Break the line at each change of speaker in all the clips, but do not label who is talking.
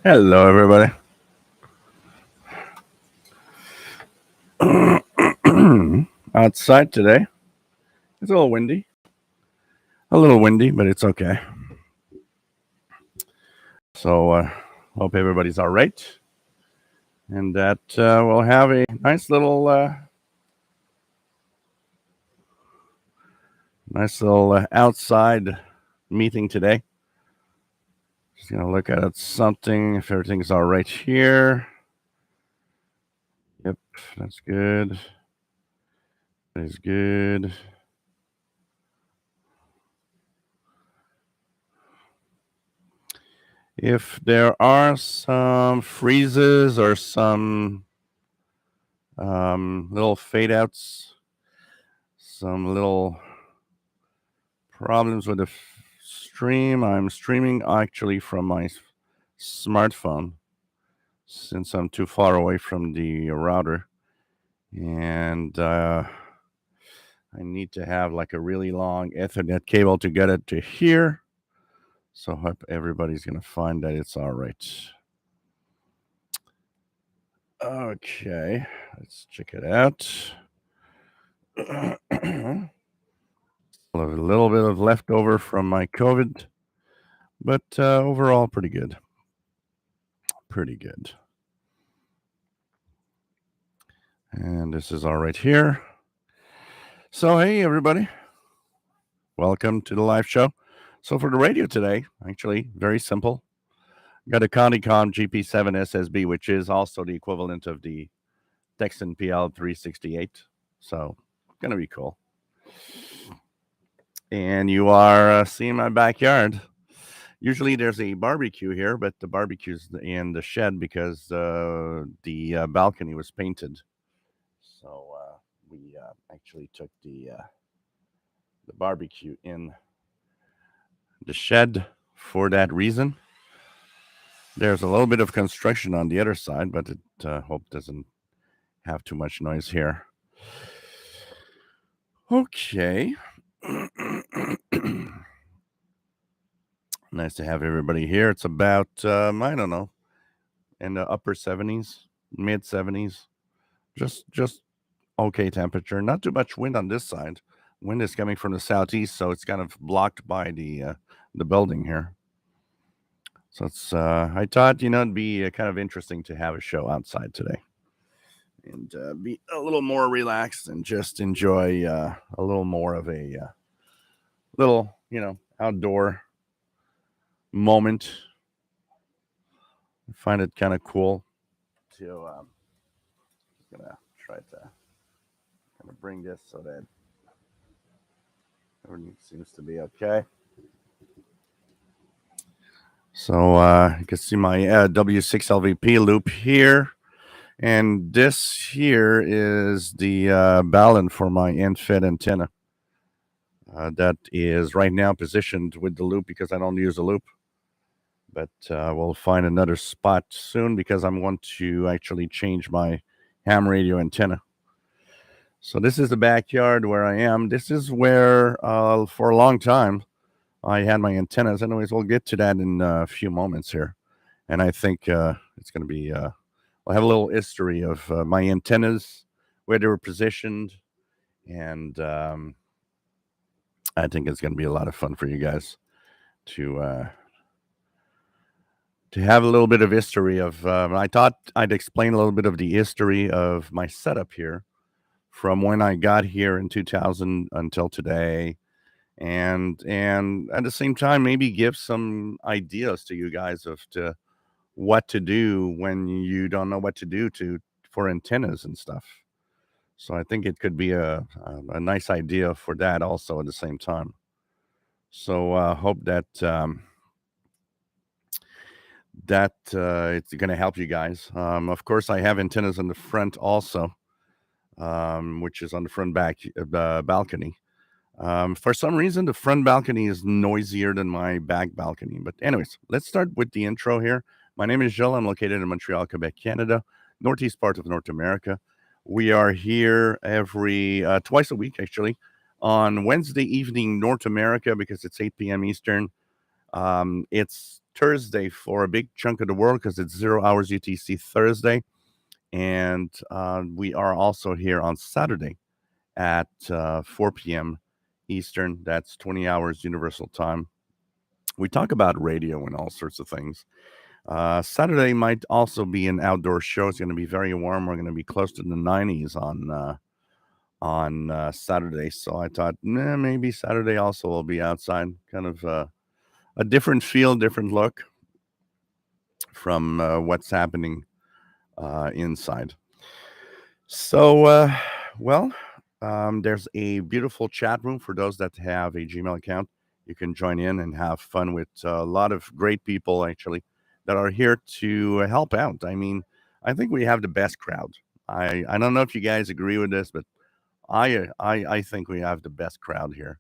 Hello, everybody. Outside today. It's a little windy. But it's okay. So, hope everybody's all right, and that we'll have a nice little outside meeting today. Just gonna look at something if everything's all right here. Yep, that's good. That is good. If there are some freezes or some little fade outs, some little problems with the stream, I'm streaming actually from my smartphone since I'm too far away from the router. And I need to have like a really long Ethernet cable to get it to here. So hope everybody's going to find that it's all right. Okay, let's check it out. A little bit of leftover from my COVID, but overall pretty good. Pretty good. And this is all right here. So, hey, everybody. Welcome to the live show. So, for the radio today, actually, very simple. Got a Conticom GP7 SSB, which is also the equivalent of the Texan PL368. So, going to be cool. And you are seeing my backyard. Usually there's a barbecue here, but the barbecue's in the shed because the balcony was painted. So we actually took the barbecue in the shed for that reason. There's a little bit of construction on the other side, but it hope doesn't have too much noise here. Okay. Nice to have everybody here. It's about I don't know, in the upper 70s, mid 70s. Just okay temperature. Not too much wind on this side. Wind is coming from the southeast, so it's kind of blocked by the building here. So it's I thought it'd be kind of interesting to have a show outside today and be a little more relaxed and just enjoy a little more of a little outdoor moment. I find it kind of cool to gonna try to kind of bring this so that everything seems to be okay. So you can see my W6LVP loop here. And this here is the balun for my end-fed antenna. That is right now positioned with the loop because I don't use a loop. But we'll find another spot soon because I'm going to actually change my ham radio antenna. So this is the backyard where I am. This is where, for a long time, I had my antennas. Anyways, we'll get to that in a few moments here. And I think it's going to be, we'll have a little history of my antennas, where they were positioned. And I think it's going to be a lot of fun for you guys to have a little bit of history of, I thought I'd explain a little bit of the history of my setup here from when I got here in 2000 until today. And at the same time, maybe give some ideas to you guys of what to do when you don't know what to do for antennas and stuff. So I think it could be a nice idea for that also at the same time. So hope that it's going to help you guys. Of course, I have antennas in the front also, which is on the front balcony. For some reason, the front balcony is noisier than my back balcony. But anyways, let's start with the intro here. My name is Gilles. I'm located in Montreal, Quebec, Canada, northeast part of North America. We are here every twice a week, actually, on Wednesday evening, North America, because it's 8 p.m. Eastern. It's Thursday for a big chunk of the world because it's 0 hours UTC Thursday. And we are also here on Saturday at 4 p.m. Eastern. That's 20 hours Universal Time. We talk about radio and all sorts of things. Saturday might also be an outdoor show. It's going to be very warm. We're going to be close to the 90s on Saturday. So I thought, maybe Saturday also will be outside. Kind of a different feel, different look from what's happening inside. So, well, there's a beautiful chat room for those that have a Gmail account. You can join in and have fun with a lot of great people, actually, that are here to help out. I mean, I think we have the best crowd. I don't know if you guys agree with this, but I think we have the best crowd here.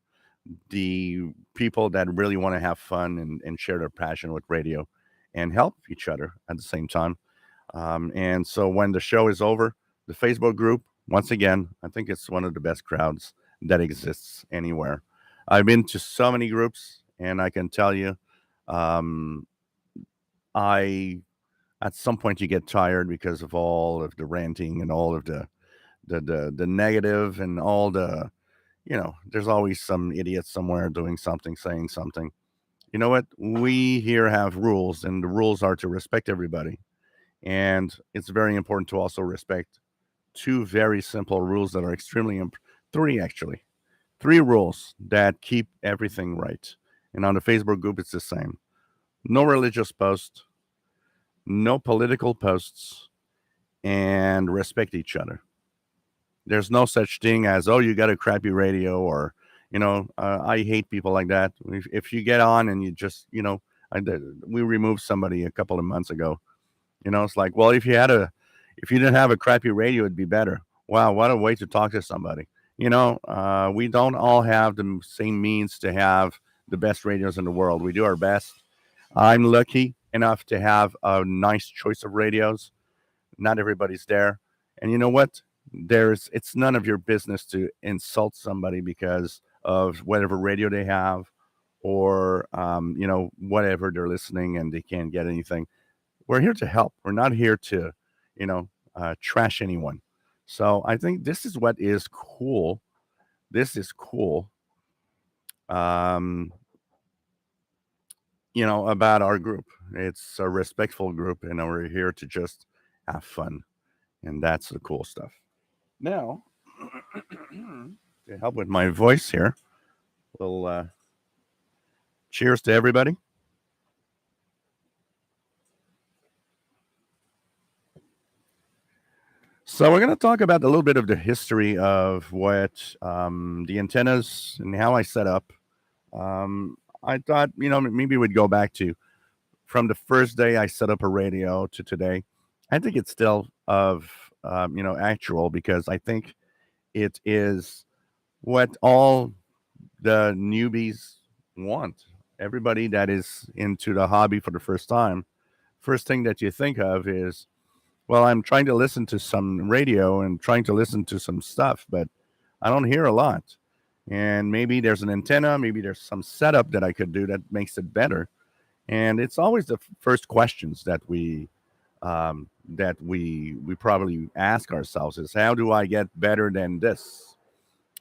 The people that really want to have fun and share their passion with radio and help each other at the same time. And so when the show is over, the Facebook group, once again, I think it's one of the best crowds that exists anywhere. I've been to so many groups, and I can tell you, um, I at some point you get tired because of all of the ranting and all of the negative and all the there's always some idiot somewhere doing something, saying something. You know what? We here have rules, and the rules are to respect everybody. And it's very important to also respect two very simple rules that are three actually, three rules that keep everything right. And on the Facebook group, it's the same: no religious posts, no political posts, and respect each other. There's no such thing as, oh, you got a crappy radio, or I hate people like that. If you get on and you just we removed somebody a couple of months ago. It's like, well, if you didn't have a crappy radio, it'd be better. Wow, what a way to talk to somebody. We don't all have the same means to have the best radios in the world. We do our best. I'm lucky enough to have a nice choice of radios. Not everybody's there. And you know what? It's none of your business to insult somebody because of whatever radio they have, or whatever they're listening and they can't get anything. We're here to help. We're not here to, trash anyone. So I think this is what is cool. This is cool. Um, about our group. It's a respectful group, and we're here to just have fun, and that's the cool stuff. Now, to help with my voice here, we'll cheers to everybody. So we're going to talk about a little bit of the history of what the antennas and how I set up. I thought, maybe we'd go back to from the first day I set up a radio to today. I think it's still of, actual, because I think it is what all the newbies want. Everybody that is into the hobby for the first time, first thing that you think of is, well, I'm trying to listen to some radio and trying to listen to some stuff, but I don't hear a lot. And maybe there's an antenna, maybe there's some setup that I could do that makes it better. And it's always the first questions that we probably ask ourselves is, how do I get better than this?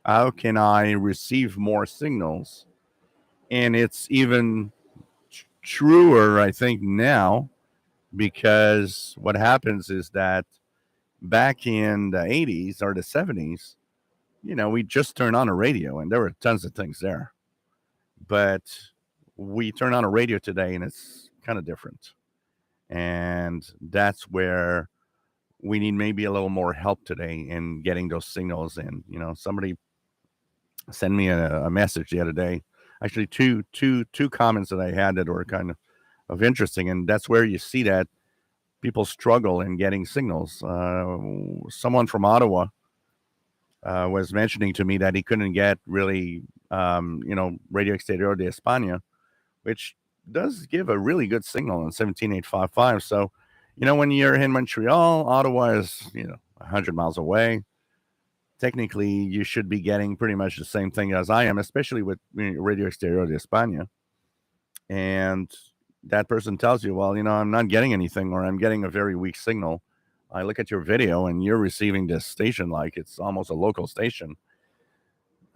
How can I receive more signals? And it's even truer, I think, now, because what happens is that back in the 80s or the 70s, we just turned on a radio and there were tons of things there. But we turn on a radio today and it's kind of different. And that's where we need maybe a little more help today in getting those signals in. Somebody sent me a message the other day. Actually, two comments that I had that were kind of interesting, and that's where you see that people struggle in getting signals. Someone from Ottawa was mentioning to me that he couldn't get really, Radio Exterior de España, which does give a really good signal on 17855. So, when you're in Montreal, Ottawa is, 100 miles away. Technically, you should be getting pretty much the same thing as I am, especially with Radio Exterior de España. and that person tells you, well, I'm not getting anything, or I'm getting a very weak signal. I look at your video and you're receiving this station like it's almost a local station.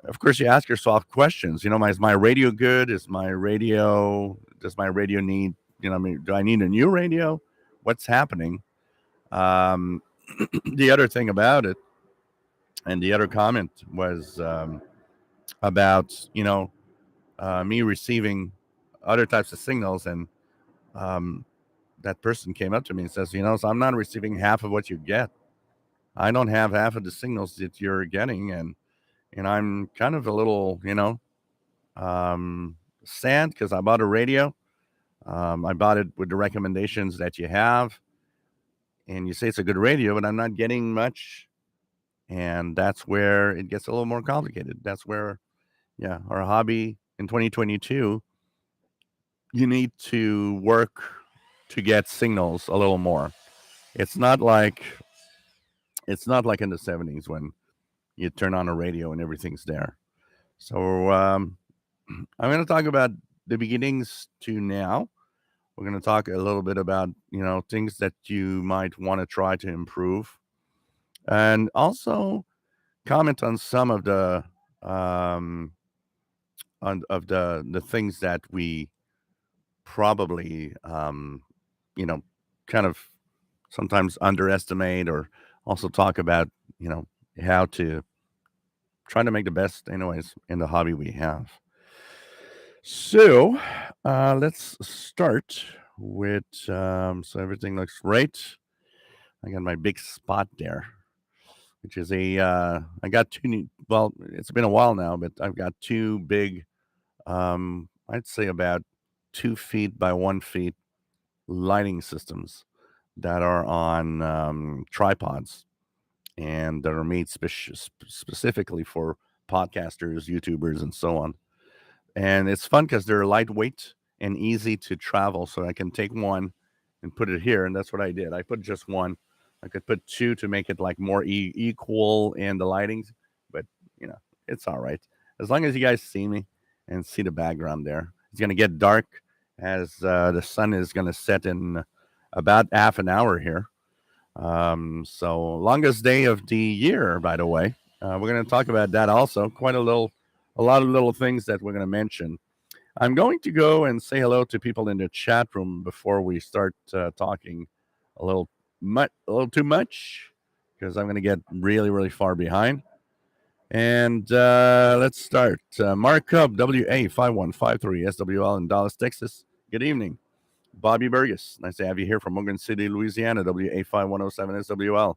Of course, you ask yourself questions. Is my radio good? Does my radio need, do I need a new radio? What's happening? Um, the other thing about it, and the other comment was about, me receiving other types of signals. And um, that person came up to me and says, so I'm not receiving half of what you get. I don't have half of the signals that you're getting. And I'm kind of a little, sad because I bought a radio. I bought it with the recommendations that you have, and you say it's a good radio, but I'm not getting much. And that's where it gets a little more complicated. That's where, yeah, our hobby in 2022, you need to work to get signals a little more. It's not like in the 70s when you turn on a radio and everything's there. So I'm going to talk about the beginnings to now. We're going to talk a little bit about, things that you might want to try to improve, and also comment on some of the um, the things that we probably you know kind of sometimes underestimate, or also talk about how to try to make the best anyways in the hobby we have. So let's start with so everything looks right. I got my big spot there, which is I got two new, well, it's been a while now, but I've got two big, I'd say about 2 feet by 1 feet lighting systems that are on tripods, and that are made specifically for podcasters, YouTubers, and so on. And it's fun because they're lightweight and easy to travel. So I can take one and put it here, and that's what I did. I put just one. I could put two to make it like more equal in the lighting, but you know it's all right as long as you guys see me and see the background there. It's gonna get dark as the sun is gonna set in about half an hour here. So longest day of the year, by the way. We're going to talk about that also. A lot of little things that we're going to mention. I'm going to go and say hello to people in the chat room before we start talking a little too much, because I'm going to get really, really far behind. And let's start. Mark Cub, WA5153 SWL in Dallas, Texas. Good evening. Bobby Burgess, nice to have you here from Morgan City, Louisiana, WA5107 SWL.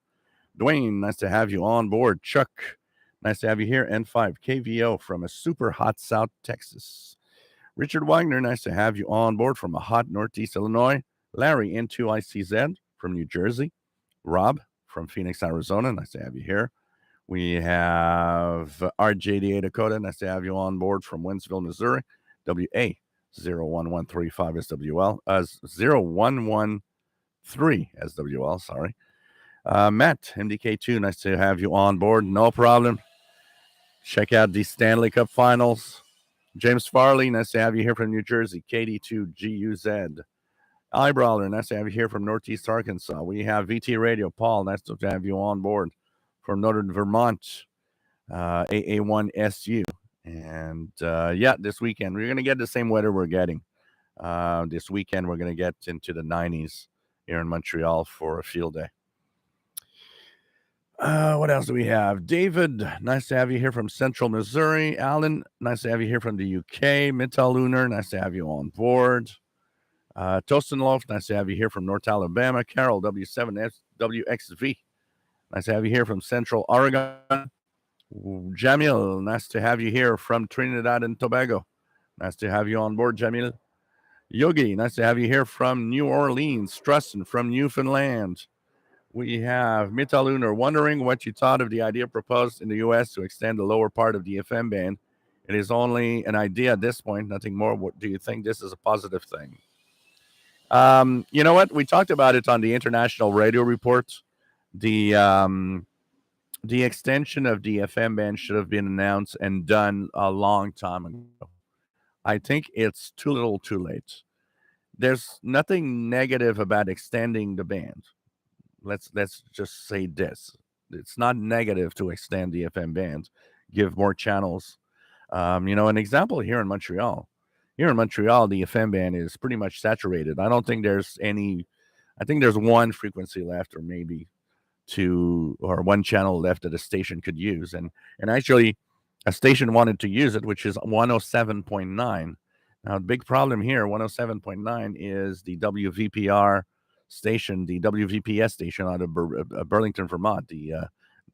Dwayne, nice to have you on board. Chuck, nice to have you here. N5 KVO from a super hot South Texas. Richard Wagner, nice to have you on board from a hot Northeast Illinois. Larry, N2ICZ from New Jersey. Rob from Phoenix, Arizona, nice to have you here. We have RJDA Dakota, nice to have you on board from Wentzville, Missouri. WA 01135 SWL, 0113 SWL, sorry. Matt, MDK2, nice to have you on board. No problem. Check out the Stanley Cup Finals. James Farley, nice to have you here from New Jersey. KD2GUZ. Eyebrawler, nice to have you here from Northeast Arkansas. We have VT Radio. Paul, nice to have you on board from Northern Vermont. AA1SU. And yeah, this weekend, we're going to get the same weather we're getting. This weekend, we're going to get into the 90s here in Montreal for a field day. What else do we have? David, nice to have you here from Central Missouri. Alan, nice to have you here from the UK. Mittal Lunar, nice to have you on board. Toast and Loaf, nice to have you here from North Alabama. Carol, W7WXV, nice to have you here from Central Oregon. Jamil, nice to have you here from Trinidad and Tobago. Nice to have you on board, Jamil. Yogi, nice to have you here from New Orleans. Strusson from Newfoundland. We have Mittal Lunar, wondering what you thought of the idea proposed in the U.S. to extend the lower part of the FM band. It is only an idea at this point, nothing more. What do you think this is a positive thing? You know what? We talked about it on the International Radio Report. The extension of the FM band should have been announced and done a long time ago. I think it's too little too late. There's nothing negative about extending the band. Let's just say this. It's not negative to extend the FM band, give more channels. An example here in Montreal. Here in Montreal, the FM band is pretty much saturated. I don't think there's any. I think there's one frequency left, or maybe two, or one channel left that a station could use. And actually, a station wanted to use it, which is 107.9. Now, the big problem here, 107.9, is the WVPR station, the WVPS station out of Burlington, Vermont, the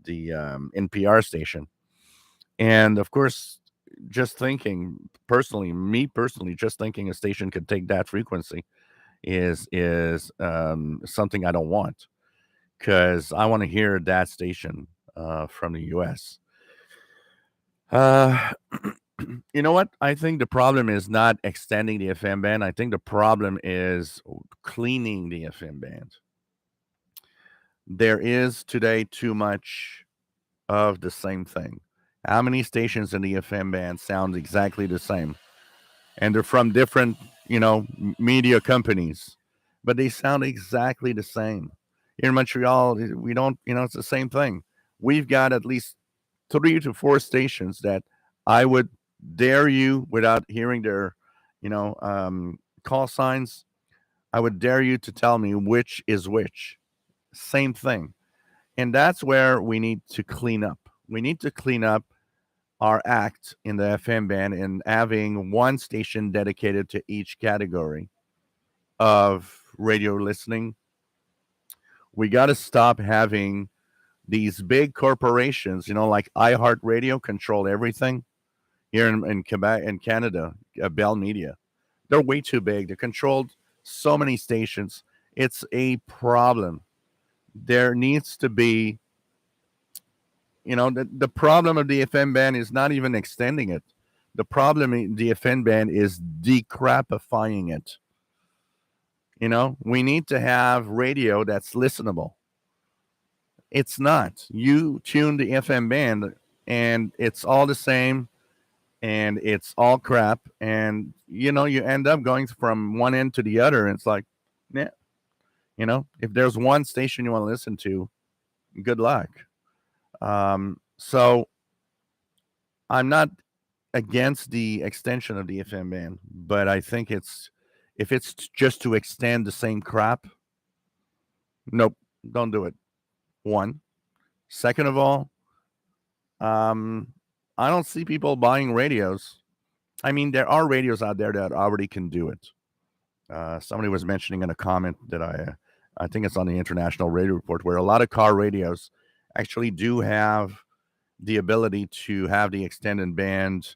NPR station. And of course, just thinking personally, me personally, just thinking a station could take that frequency is something I don't want, because I want to hear that station from the U.S. Uh, you know what? I think the problem is not extending the FM band. I think the problem is cleaning the FM band. There is today too much of the same thing. How many stations in the FM band sound exactly the same? And they're from different, media companies, but they sound exactly the same. Here in Montreal, we don't, it's the same thing. We've got at least 3 to 4 stations that I would dare you, without hearing their, call signs, I would dare you to tell me which is which. Same thing. And that's where we need to clean up. We need to clean up our act in the FM band and having one station dedicated to each category of radio listening. We got to stop having these big corporations, like iHeartRadio, control everything here in Quebec and Canada. Bell Media, they're way too big. They controlled so many stations. It's a problem. There needs to be, the problem of the FM band is not even extending it. The problem in the FM band is decrapifying it. We need to have radio that's listenable. It's not. You tune the FM band and it's all the same and it's all crap. And, you end up going from one end to the other. And it's like, yeah, if there's one station you want to listen to, good luck. So I'm not against the extension of the FM band, but I think if it's just to extend the same crap, nope, don't do it. One. Second of all, I don't see people buying radios. I mean, there are radios out there that already can do it. Somebody was mentioning in a comment that I think it's on the International Radio Report, where a lot of car radios actually do have the ability to have the extended band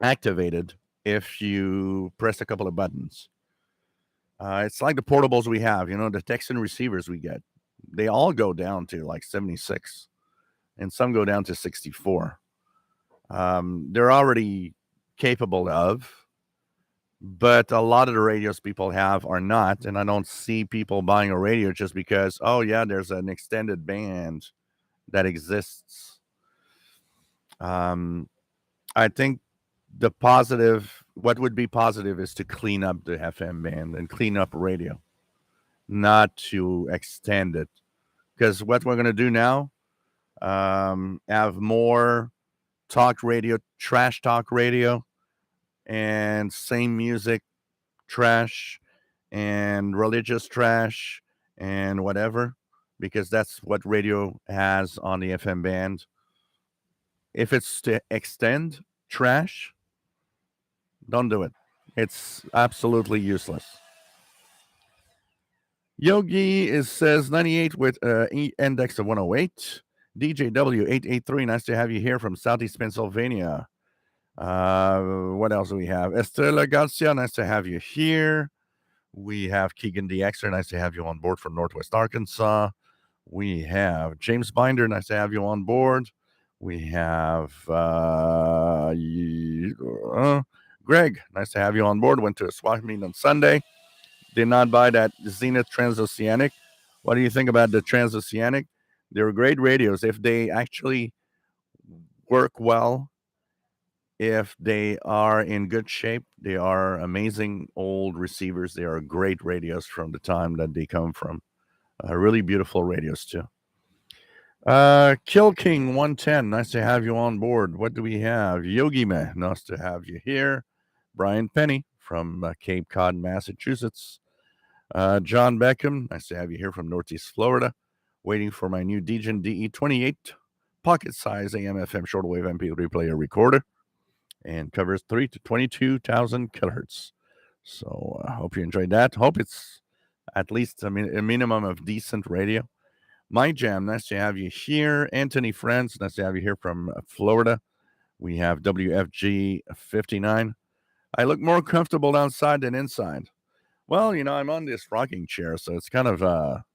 activated if you press a couple of buttons. It's like the portables we have, the Texan receivers we get. They all go down to like 76, and some go down to 64. They're already capable of, but a lot of the radios people have are not. And I don't see people buying a radio just because, oh, yeah, there's an extended band that exists. I think what would be positive is to clean up the FM band and clean up radio, not to extend it. Because what we're going to do now, have more talk radio, trash talk radio, and same music trash and religious trash and whatever, because that's what radio has on the FM band. If it's to extend trash, don't do it. It's absolutely useless. Yogi says 98 with index of 108. DJW 883, nice to have you here from Southeast Pennsylvania. What else do we have? Estrella Garcia, nice to have you here. We have Keegan DXer, nice to have you on board from Northwest Arkansas. We have James Binder, nice to have you on board. We have Greg, nice to have you on board. Went to a swap meet on Sunday. Did not buy that Zenith Transoceanic. What do you think about the Transoceanic? They're great radios if they actually work well if they are in good shape, they are amazing old receivers. They are great radios from the time that they come from. Really beautiful radios too. Kill King 110, nice to have you on board. What do we have? Yogi Man, nice to have you here. Brian Penny from Cape Cod, Massachusetts. John Beckham, nice to have you here from Northeast Florida. Waiting for my new Degen DE28 pocket size AM/FM shortwave MP3 player recorder, and covers 3 to 22,000 kilohertz. So I hope you enjoyed that. Hope it's at least a minimum of decent radio. My Jam, nice to have you here. Anthony Friends, nice to have you here from Florida. We have WFG 59. I look more comfortable outside than inside. Well, I'm on this rocking chair, so it's kind of a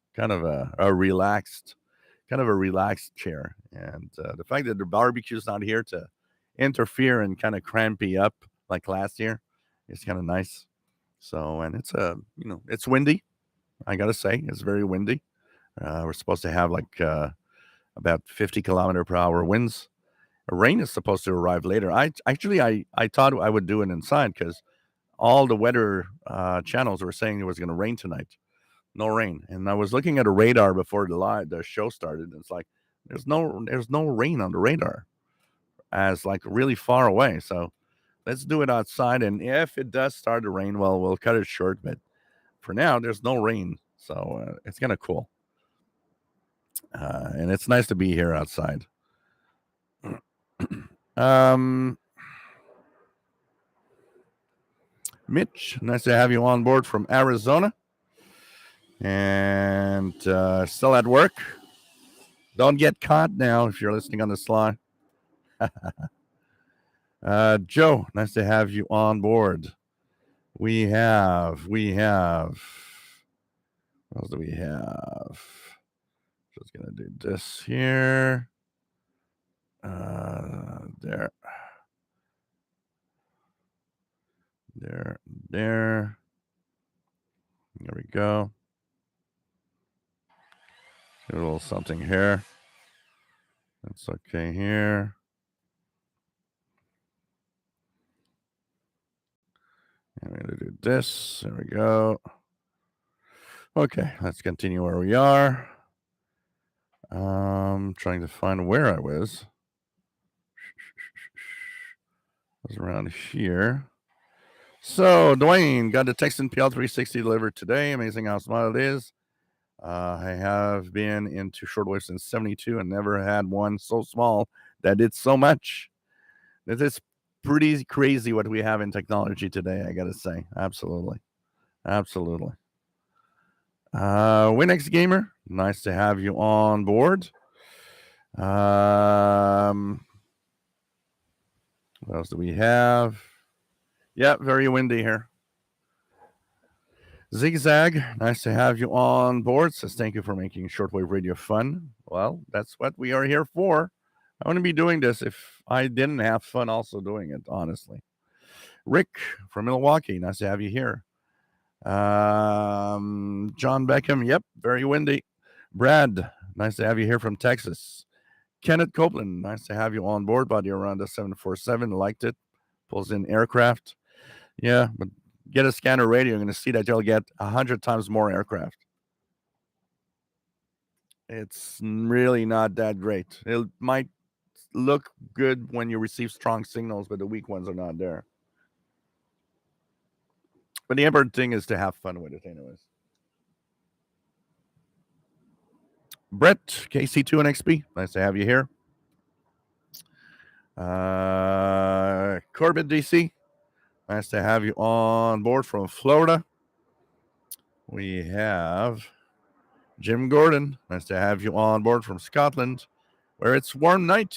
relaxed, chair. And the fact that the barbecue's not here to interfere and kind of cramp you up like last year is kind of nice. So, and it's it's windy. I gotta say, it's very windy. We're supposed to have like about 50 km/h winds. Rain is supposed to arrive later. I thought I would do it inside because all the weather channels were saying it was going to rain tonight. No rain, and I was looking at a radar before the show started. And it's like there's no rain on the radar, as like really far away. So let's do it outside. And if it does start to rain, well, we'll cut it short. But for now, there's no rain, so it's kind of cool. And it's nice to be here outside. Mitch, nice to have you on board from Arizona. And still at work. Don't get caught now if you're listening on the sly. Joe, nice to have you on board. We have. What else do we have? Just gonna do this here. There. There we go. A little something here. That's okay here. I'm going to do this. There we go. Okay, let's continue where we are. Trying to find where I was. I was around here. So, Dwayne got the Texan PL360 delivered today. Amazing how small it is. I have been into shortwave since 72 and never had one so small that did so much. It is pretty crazy what we have in technology today, I gotta say. Absolutely. Winx Gamer, nice to have you on board. What else do we have? Yeah, very windy here. Zigzag, nice to have you on board. Says thank you for making shortwave radio fun. Well, that's what we are here for. I wouldn't be doing this if I didn't have fun also doing it, honestly. Rick from Milwaukee, nice to have you here. John Beckham, yep, very windy. Brad, nice to have you here from Texas. Kenneth Copeland, nice to have you on board, buddy, around the 747. Liked it. Pulls in aircraft. Yeah, but get a scanner radio. You're going to see that you'll get 100 times more aircraft. It's really not that great. It might look good when you receive strong signals, but the weak ones are not there. But the important thing is to have fun with it anyways. Brett, KC2 and XP, nice to have you here. Corbett DC, nice to have you on board from Florida. We have Jim Gordon, nice to have you on board from Scotland, where it's warm night,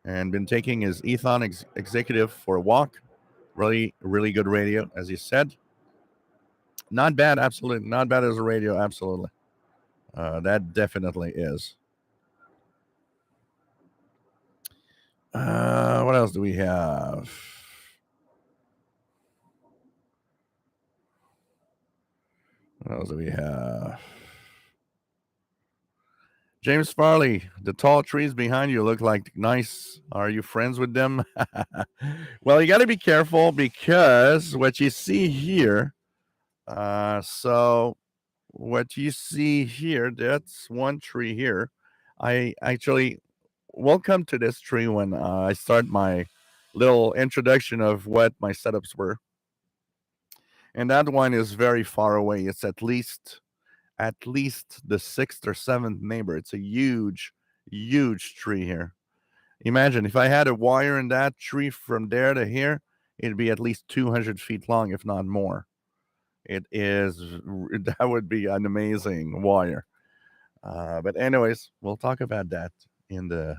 and been taking his Ethon executive for a walk. Really, really good radio, as he said. Not bad, absolutely. Not bad as a radio, absolutely. That definitely is. What else do we have? James Farley, the tall trees behind you look like nice. Are you friends with them? Well, you got to be careful because what you see here, so what you see here, that's one tree here. I actually welcome to this tree when I start my little introduction of what my setups were. And that one is very far away. It's at least the sixth or seventh neighbor. It's a huge, huge tree here. Imagine if I had a wire in that tree from there to here, it'd be at least 200 feet long, if not more. It is, that would be an amazing wire. But, anyways, we'll talk about that in the.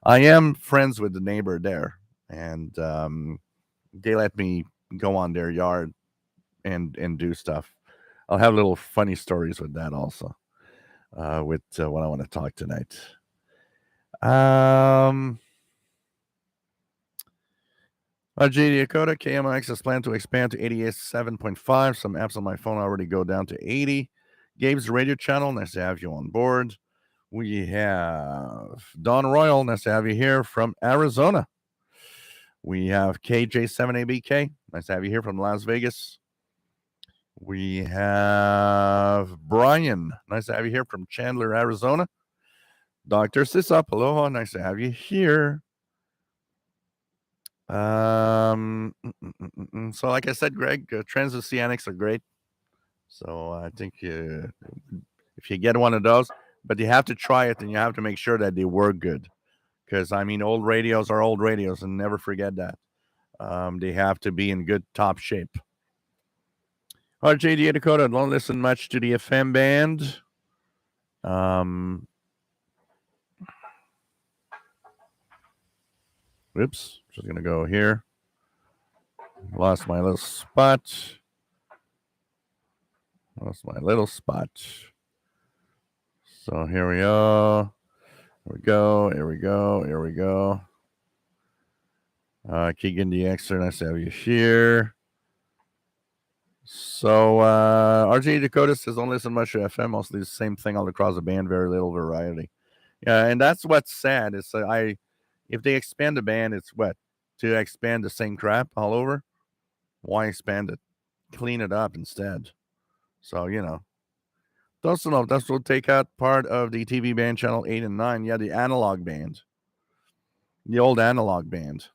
I am friends with the neighbor there, and they let me go on their yard and do stuff. I'll have little funny stories with that also. With what I want to talk tonight. Um, JD Dakota, KMX is planned to expand to 87.5. Some apps on my phone already go down to 80. Gabe's radio channel, nice to have you on board. We have Don Royal, nice to have you here from Arizona. We have KJ7ABK, nice to have you here from Las Vegas. We have Brian, nice to have you here from Chandler, Arizona. Dr. Sisup, aloha, nice to have you here. So like I said, Greg, transoceanics are great. So I think if you get one of those, but you have to try it and you have to make sure that they work good. Because, I mean, old radios are old radios, and never forget that. They have to be in good top shape. JD Dakota, don't listen much to the FM band. Oops, just going to go here. Lost my little spot. So here we go. Here we go. Keegan DXer, nice to have you here. So RJ Dakota says, don't listen much to FM, mostly the same thing all across the band, very little variety. Yeah, and that's what's sad. Is if they expand the band, it's what? To expand the same crap all over? Why expand it? Clean it up instead. So, Those will take out part of the TV band channel 8 and 9. Yeah, the analog band. The old analog band.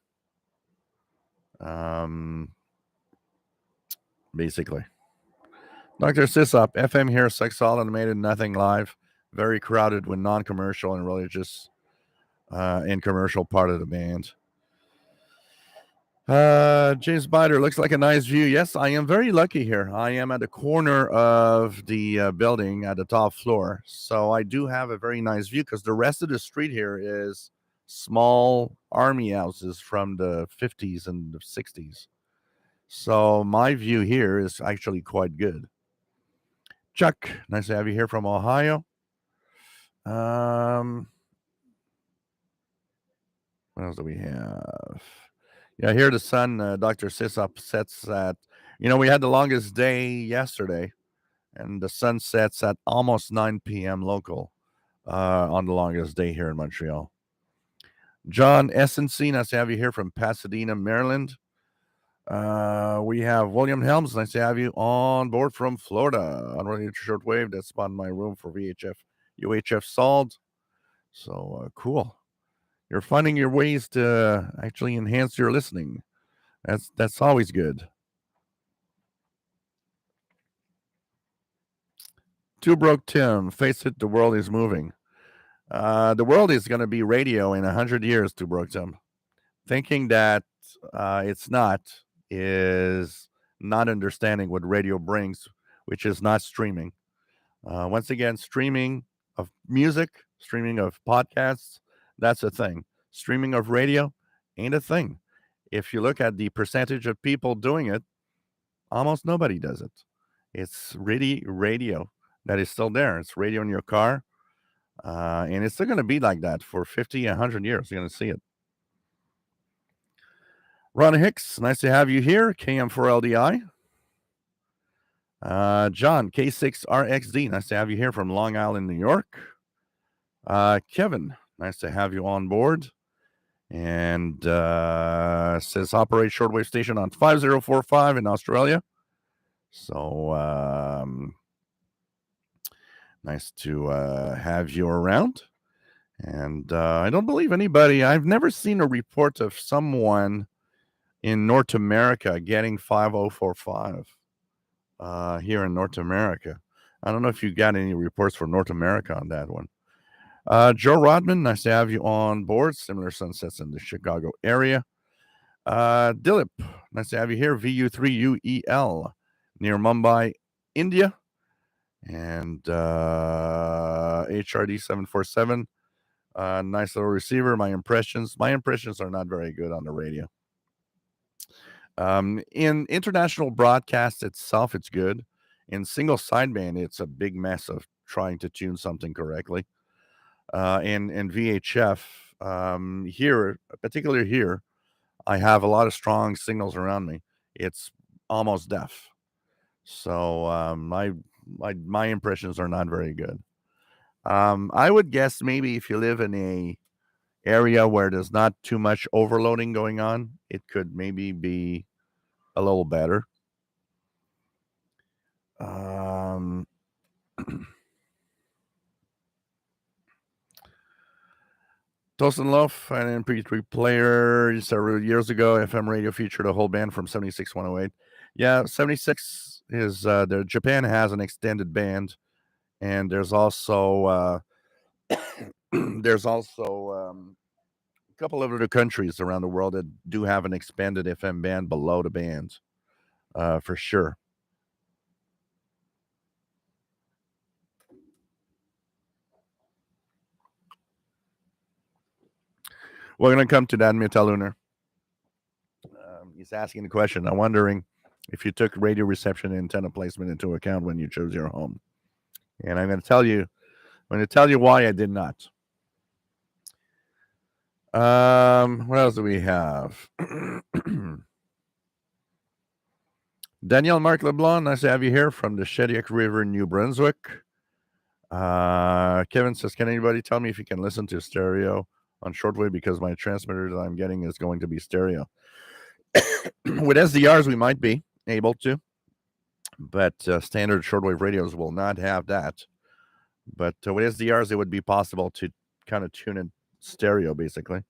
Basically. Dr. Sisop, FM here, sex automated, nothing live. Very crowded with non-commercial and religious and commercial part of the band. James Bider, looks like a nice view. Yes, I am very lucky here. I am at the corner of the building at the top floor. So I do have a very nice view because the rest of the street here is small army houses from the 50s and the 60s. So my view here is actually quite good. Chuck, nice to have you here from Ohio. What else do we have? Yeah, here the sun, Dr. Sisop sets at, we had the longest day yesterday, and the sun sets at almost 9 p.m. local on the longest day here in Montreal. John Essency, nice to have you here from Pasadena, Maryland. We have William Helms, nice to have you on board from Florida on Radio Shortwave. That's on my room for VHF, UHF Salt. So cool. You're finding your ways to actually enhance your listening. That's always good. Two Broke Tim, face it, the world is moving. The world is going to be radio in 100 years, Two Broke Tim. Thinking that it's not is not understanding what radio brings, which is not streaming. Once again, streaming of music, streaming of podcasts, that's a thing. Streaming of radio ain't a thing. If you look at the percentage of people doing it, almost nobody does it. It's really radio that is still there. It's radio in your car. And it's still going to be like that for 50, 100 years. You're going to see it. Ron Hicks, nice to have you here. KM4LDI. John, K6RXD, nice to have you here from Long Island, New York. Kevin, nice to have you on board. And says operate shortwave station on 5045 in Australia. So nice to have you around. And I don't believe anybody, I've never seen a report of someone in North America getting 5045 here in North America. I don't know if you got any reports for North America on that one. Joe Rodman, nice to have you on board. Similar sunsets in the Chicago area. Dilip, nice to have you here. VU3UEL near Mumbai, India. And HRD747, nice little receiver. My impressions are not very good on the radio. In international broadcast itself, it's good. In single sideband, it's a big mess of trying to tune something correctly. In VHF, here, particularly here, I have a lot of strong signals around me. It's almost deaf. So my impressions are not very good. I would guess maybe if you live in a area where there's not too much overloading going on, it could maybe be a little better. Tosin Loaf, an MP3 player several years ago. FM radio featured a whole band from 76 108. Yeah, 76 is Japan has an extended band, and there's also a couple of other countries around the world that do have an expanded FM band below the band, for sure. We're going to come to that, Metalunar. He's asking the question. I'm wondering if you took radio reception and antenna placement into account when you chose your home. And I'm going to tell you why I did not. What else do we have? Danielle Mark LeBlanc, nice to have you here from the Shediac River, New Brunswick. Kevin says, can anybody tell me if you can listen to stereo on shortwave because my transmitter that I'm getting is going to be stereo? With SDRs, we might be able to, but standard shortwave radios will not have that. But with SDRs, it would be possible to kind of tune in stereo, basically.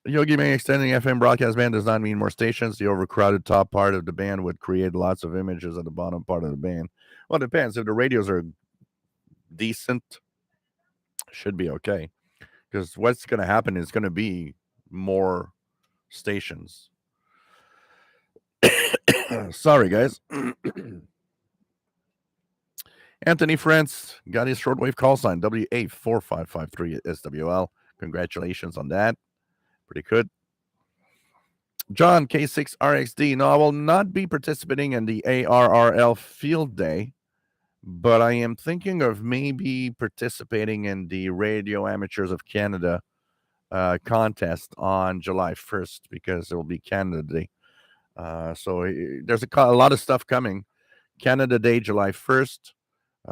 Yogi May extending FM broadcast band does not mean more stations. The overcrowded top part of the band would create lots of images at the bottom part of the band. Well, it depends. If the radios are decent, should be okay. Because what's going to happen is going to be more stations. Sorry, guys. Anthony France got his shortwave call sign, W84553 at SWL. Congratulations on that. Pretty good. John, K6RXD. No, I will not be participating in the ARRL field day, but I am thinking of maybe participating in the Radio Amateurs of Canada contest on July 1st because it will be Canada Day. So there's a lot of stuff coming. Canada Day, July 1st,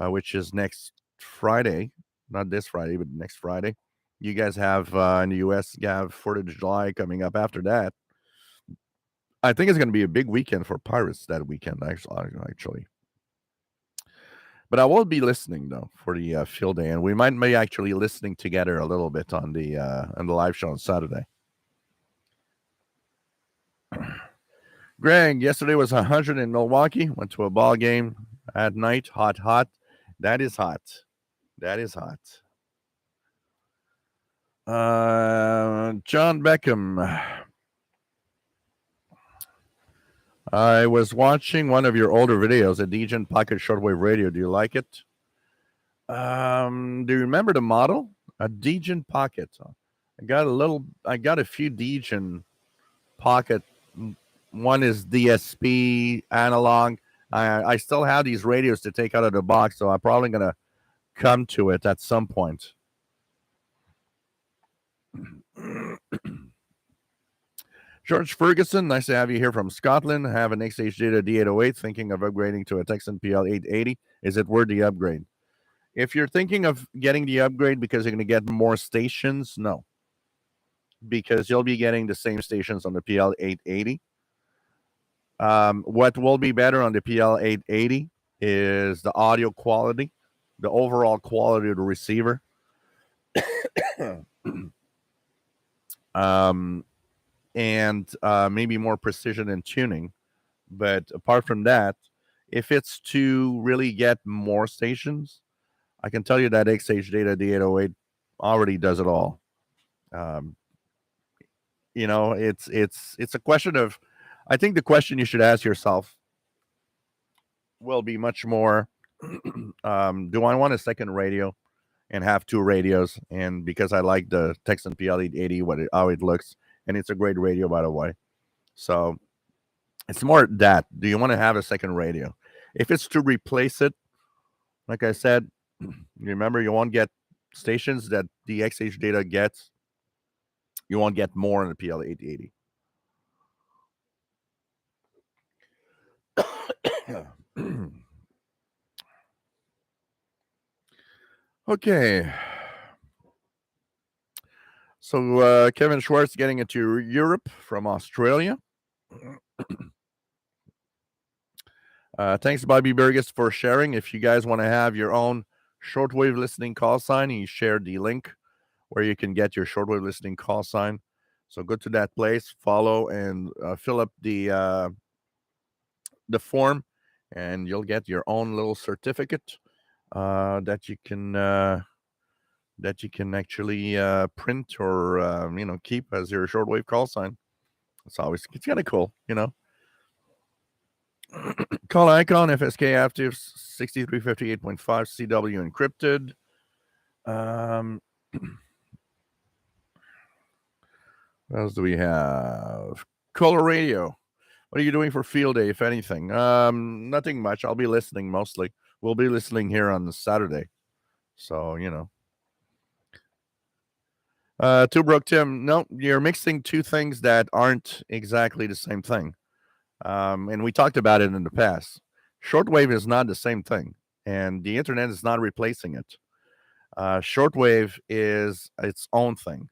which is next Friday. Not this Friday, but next Friday. You guys have, in the U.S., you have 4th of July coming up after that. I think it's going to be a big weekend for Pirates that weekend, actually. But I will be listening, though, for the field day. And we might be actually listening together a little bit on the live show on Saturday. Greg, yesterday was 100 in Milwaukee. Went to a ball game at night. Hot. That is hot. John Beckham. I was watching one of your older videos, a Degen Pocket Shortwave Radio. Do you like it? Do you remember the model? A Degen Pocket. I got a few Degen Pocket. One is DSP analog. I still have these radios to take out of the box, so I'm probably going to come to it at some point. George Ferguson, nice to have you here from Scotland. Have an XH Data D808, thinking of upgrading to a Texan PL880. Is it worth the upgrade? If you're thinking of getting the upgrade because you're going to get more stations, no, because you'll be getting the same stations on the PL880. What will be better on the PL880 is the audio quality, the overall quality of the receiver, um, and maybe more precision in tuning. But apart from that, if it's to really get more stations, I can tell you that XH Data D808 already does it all. Um, it's a question of, I think the question you should ask yourself will be much more, do I want a second radio and have two radios? And because I like the Texan PL880, how it looks, and it's a great radio, by the way. So it's more that, do you want to have a second radio? If it's to replace it, like I said, remember, you won't get stations that the XH Data gets. You won't get more in the PL880. Okay. So Kevin Schwartz getting into Europe from Australia. Thanks, Bobby Burgess, for sharing. If you guys want to have your own shortwave listening call sign, he shared the link where you can get your shortwave listening call sign. So go to that place, follow, and fill up the form, and you'll get your own little certificate that you can actually print or keep as your shortwave call sign. It's kind of cool. Call icon FSK active 6358.5 CW encrypted. Um, what else do we have? Color radio. What are you doing for field day, if anything? Nothing much. I'll be listening mostly. We'll be listening here on Saturday. So, Two Broke Tim, no, you're mixing two things that aren't exactly the same thing. And we talked about it in the past. Shortwave is not the same thing, and the internet is not replacing it. Shortwave is its own thing,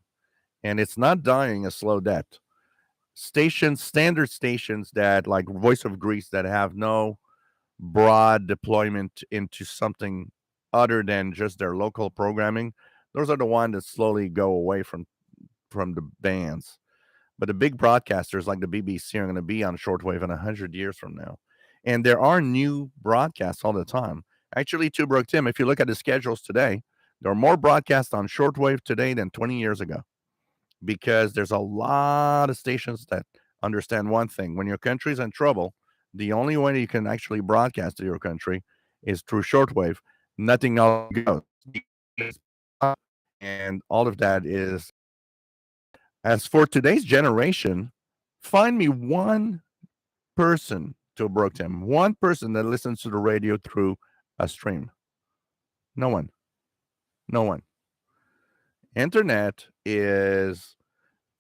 and it's not dying a slow death. Standard stations that, like Voice of Greece, that have no broad deployment into something other than just their local programming, those are the ones that slowly go away from the bands. But the big broadcasters like the BBC are going to be on shortwave in 100 years from now. And there are new broadcasts all the time. Actually, Two Broke Tim, if you look at the schedules today, there are more broadcasts on shortwave today than 20 years ago, because there's a lot of stations that understand one thing. When your country's in trouble, the only way you can actually broadcast to your country is through shortwave. Nothing else goes. And all of that is, as for today's generation, find me one person to broke him, one person that listens to the radio through a stream. No one. No one. Internet is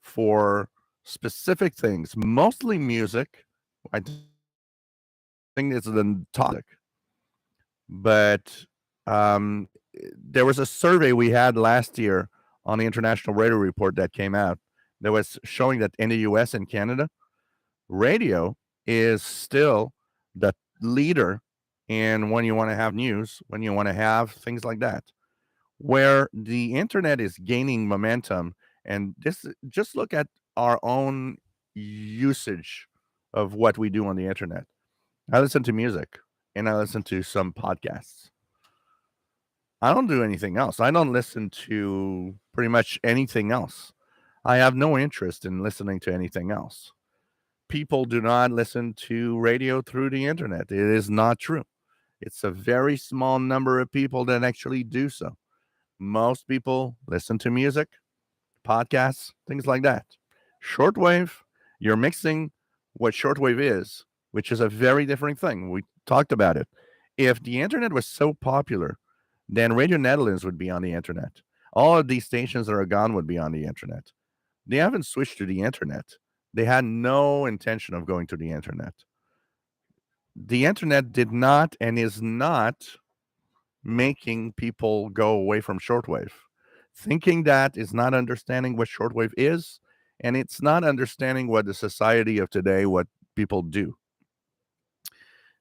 for specific things, mostly music. I think it's the topic. But there was a survey we had last year on the International Radio Report that came out that was showing that in the US and Canada, radio is still the leader in when you want to have news, when you want to have things like that. Where the internet is gaining momentum, and this, just look at our own usage of what we do on the internet. I listen to music and I listen to some podcasts. I don't do anything else. I don't listen to pretty much anything else. I have no interest in listening to anything else. People do not listen to radio through the internet. It is not true. It's a very small number of people that actually do so. Most people listen to music, podcasts, things like that. Shortwave, you're mixing what shortwave is, which is a very different thing. We talked about it. If the internet was so popular, then Radio Netherlands would be on the internet. All of these stations that are gone would be on the internet. They haven't switched to the internet. They had no intention of going to the internet. The internet did not and is not making people go away from shortwave. Thinking that is not understanding what shortwave is, and it's not understanding what the society of today, what people do.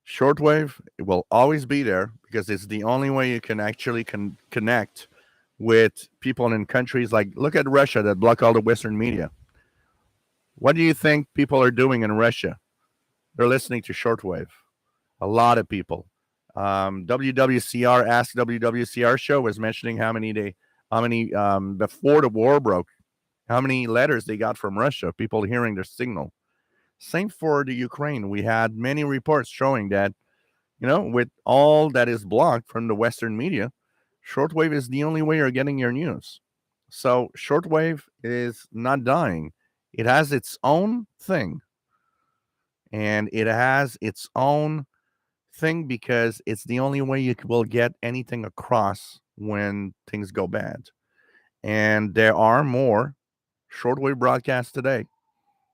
Shortwave will always be there because it's the only way you can actually connect with people in countries like, look at Russia that block all the Western media. What do you think people are doing in Russia? They're listening to shortwave. A lot of people. WWCR Ask WWCR show was mentioning how many before the war broke, how many letters they got from Russia, people hearing their signal. Same for the Ukraine. We had many reports showing that, with all that is blocked from the Western media, shortwave is the only way you're getting your news. So shortwave is not dying. It has its own thing, and it has its own thing because it's the only way you will get anything across when things go bad. And there are more shortwave broadcasts today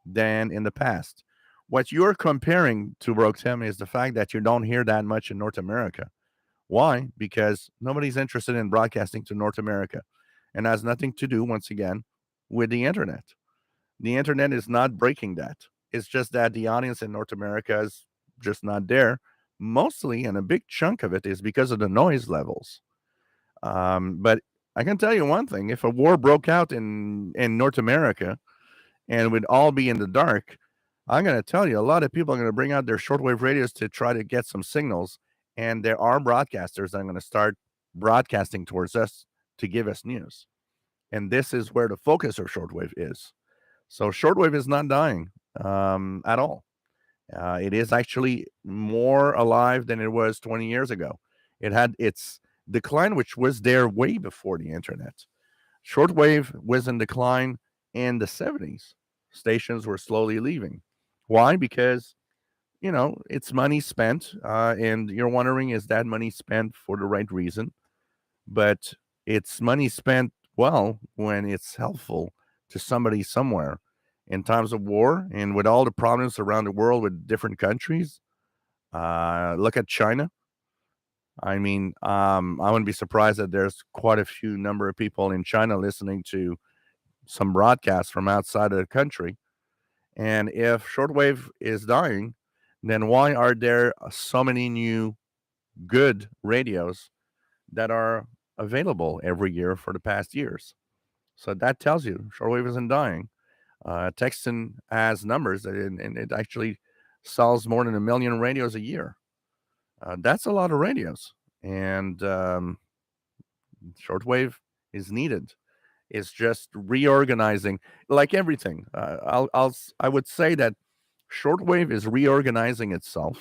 than in the past. What you're comparing to, Roxham, is the fact that you don't hear that much in North America. Why? Because nobody's interested in broadcasting to North America, and has nothing to do, once again, with the internet. The internet is not breaking that. It's just that the audience in North America is just not there. Mostly, and a big chunk of it is because of the noise levels. But I can tell you one thing: if a war broke out in North America and we'd all be in the dark, I'm going to tell you a lot of people are going to bring out their shortwave radios to try to get some signals. And there are broadcasters that are going to start broadcasting towards us to give us news. And this is where the focus of shortwave is. So shortwave is not dying at all. It is actually more alive than it was 20 years ago. It had its decline, which was there way before the internet. Shortwave was in decline in the 70s. Stations were slowly leaving. Why? Because, it's money spent. And you're wondering, is that money spent for the right reason? But it's money spent well when it's helpful to somebody somewhere. In times of war and with all the problems around the world with different countries, look at China. I mean, I wouldn't be surprised that there's quite a few number of people in China listening to some broadcasts from outside of the country. And if shortwave is dying, then why are there so many new good radios that are available every year for the past years? So that tells you shortwave isn't dying. Texan has numbers, and it actually sells more than 1 million radios a year. That's a lot of radios, and shortwave is needed. It's just reorganizing, like everything. I would say that shortwave is reorganizing itself,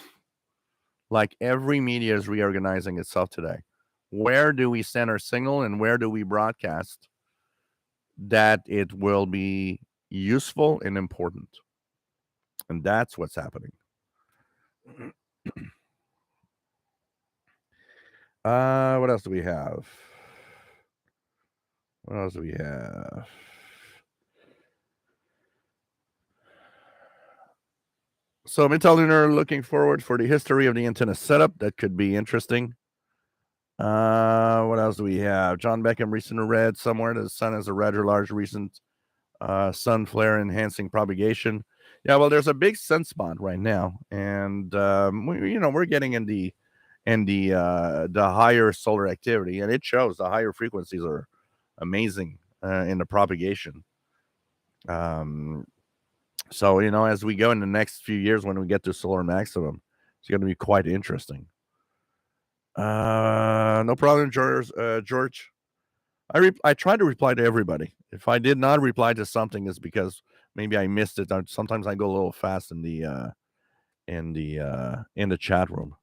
like every media is reorganizing itself today. Where do we send our signal, and where do we broadcast that it will be useful and important? And that's what's happening. What else do we have? What else do we have? So Mitteluner looking forward for the history of the antenna setup. That could be interesting. What else do we have? John Beckham recent read somewhere that the sun has a rather large recent sun flare enhancing propagation. Yeah, well, there's a big sunspot right now, and we're getting in the higher solar activity, and it shows the higher frequencies are amazing in the propagation. So as we go in the next few years, when we get to solar maximum, it's going to be quite interesting. No problem, George. George, I try to reply to everybody. If I did not reply to something, it's because maybe I missed it. Sometimes I go a little fast in the chat room.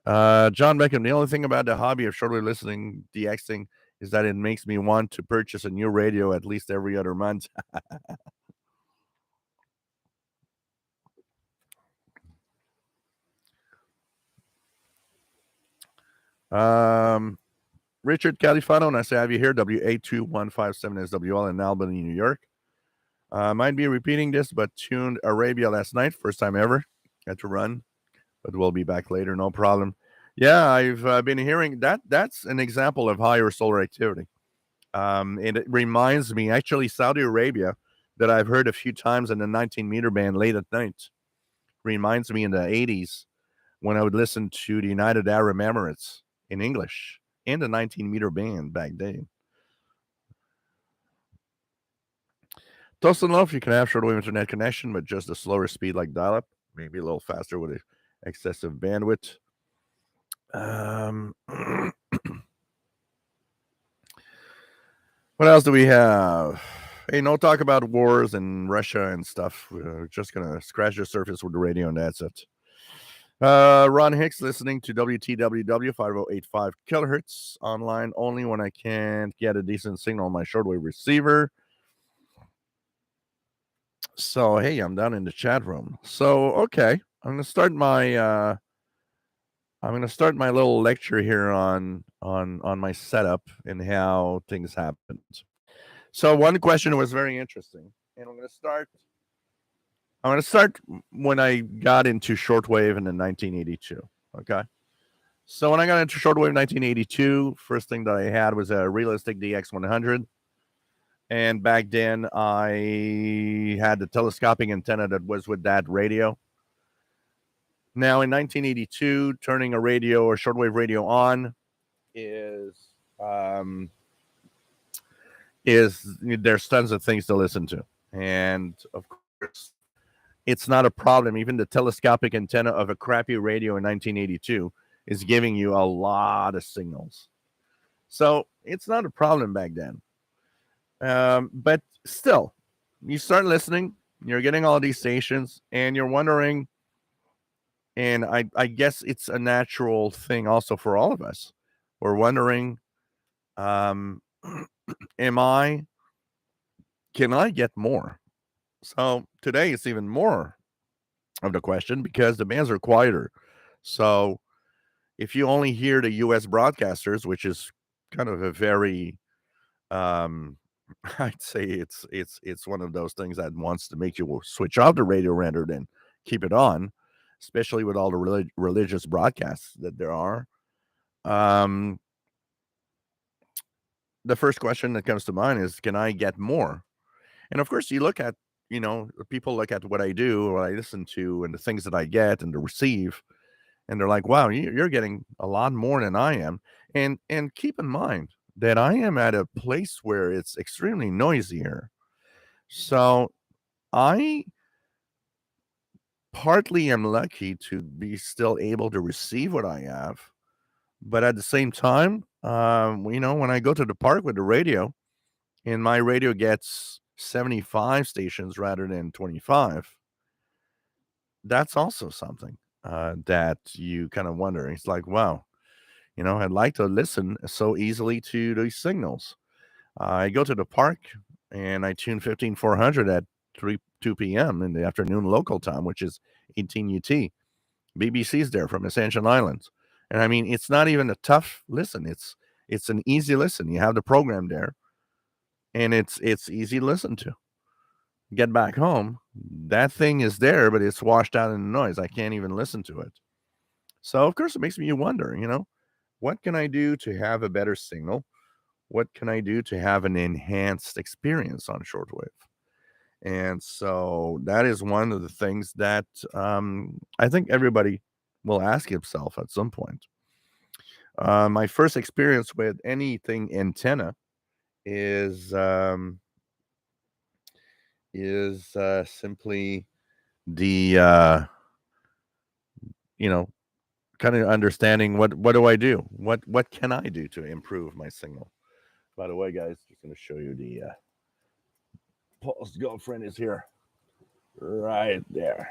John Beckham, the only thing about the hobby of shortwave listening, DXing, is that it makes me want to purchase a new radio at least every other month. Richard Califano, and I say, have you here? W82157SWL in Albany, New York. Might be repeating this, but tuned Arabia last night, first time ever. Had to run, but we'll be back later, no problem. Yeah, I've been hearing that. That's an example of higher solar activity. And it reminds me, actually, Saudi Arabia, that I've heard a few times in the 19-meter band late at night, reminds me in the 80s when I would listen to the United Arab Emirates in English in the 19-meter band back then. Doesn't know if you can have shortwave internet connection, but just a slower speed like dial-up, maybe a little faster with excessive bandwidth. Um, what else do we have? Hey, no talk about wars and Russia and stuff. We're just gonna scratch the surface with the radio, and that's it. Ron Hicks listening to WTWW 5085 kilohertz online only when I can't get a decent signal on my shortwave receiver. So hey, I'm down in the chat room. So okay, I'm gonna start my little lecture here on my setup and how things happened. So one question was very interesting, and I'm gonna start when I got into shortwave in 1982. Okay. So when I got into shortwave in 1982, first thing that I had was a realistic DX100. And back then, I had the telescopic antenna that was with that radio. Now, in 1982, turning a radio or shortwave radio on is um, there's tons of things to listen to, and of course, it's not a problem. Even the telescopic antenna of a crappy radio in 1982 is giving you a lot of signals, so it's not a problem back then. But still, you start listening, you're getting all these stations, and you're wondering, and I guess it's a natural thing also for all of us. We're wondering, um, am I, can I get more? So today it's even more of the question because the bands are quieter. So if you only hear the US broadcasters, which is kind of a very I'd say it's one of those things that wants to make you switch off the radio rather than keep it on, especially with all the religious broadcasts that there are. Um, the first question that comes to mind is, can I get more? And of course, you look at, people look at what I do, what I listen to, and the things that I get and to receive, and they're like, "Wow, you're getting a lot more than I am." And keep in mind that I am at a place where it's extremely noisy here. So I partly am lucky to be still able to receive what I have, but at the same time, when I go to the park with the radio, and my radio gets 75 stations rather than 25, that's also something that you kind of wonder. It's like, wow, I'd like to listen so easily to these signals. I go to the park and I tune 15400 at 2 p.m. in the afternoon local time, which is 18 UT. BBC's there from Ascension Islands. And I mean, it's not even a tough listen. It's an easy listen. You have the program there and it's easy to listen to. Get back home, that thing is there, but it's washed out in the noise. I can't even listen to it. So of course it makes me wonder, what can I do to have a better signal? What can I do to have an enhanced experience on shortwave? And so that is one of the things that I think everybody will ask himself at some point. My first experience with anything antenna is simply the you know kind of understanding what do I do? What can I do to improve my signal? By the way, guys, just going to show you the Paul's girlfriend is here, right there.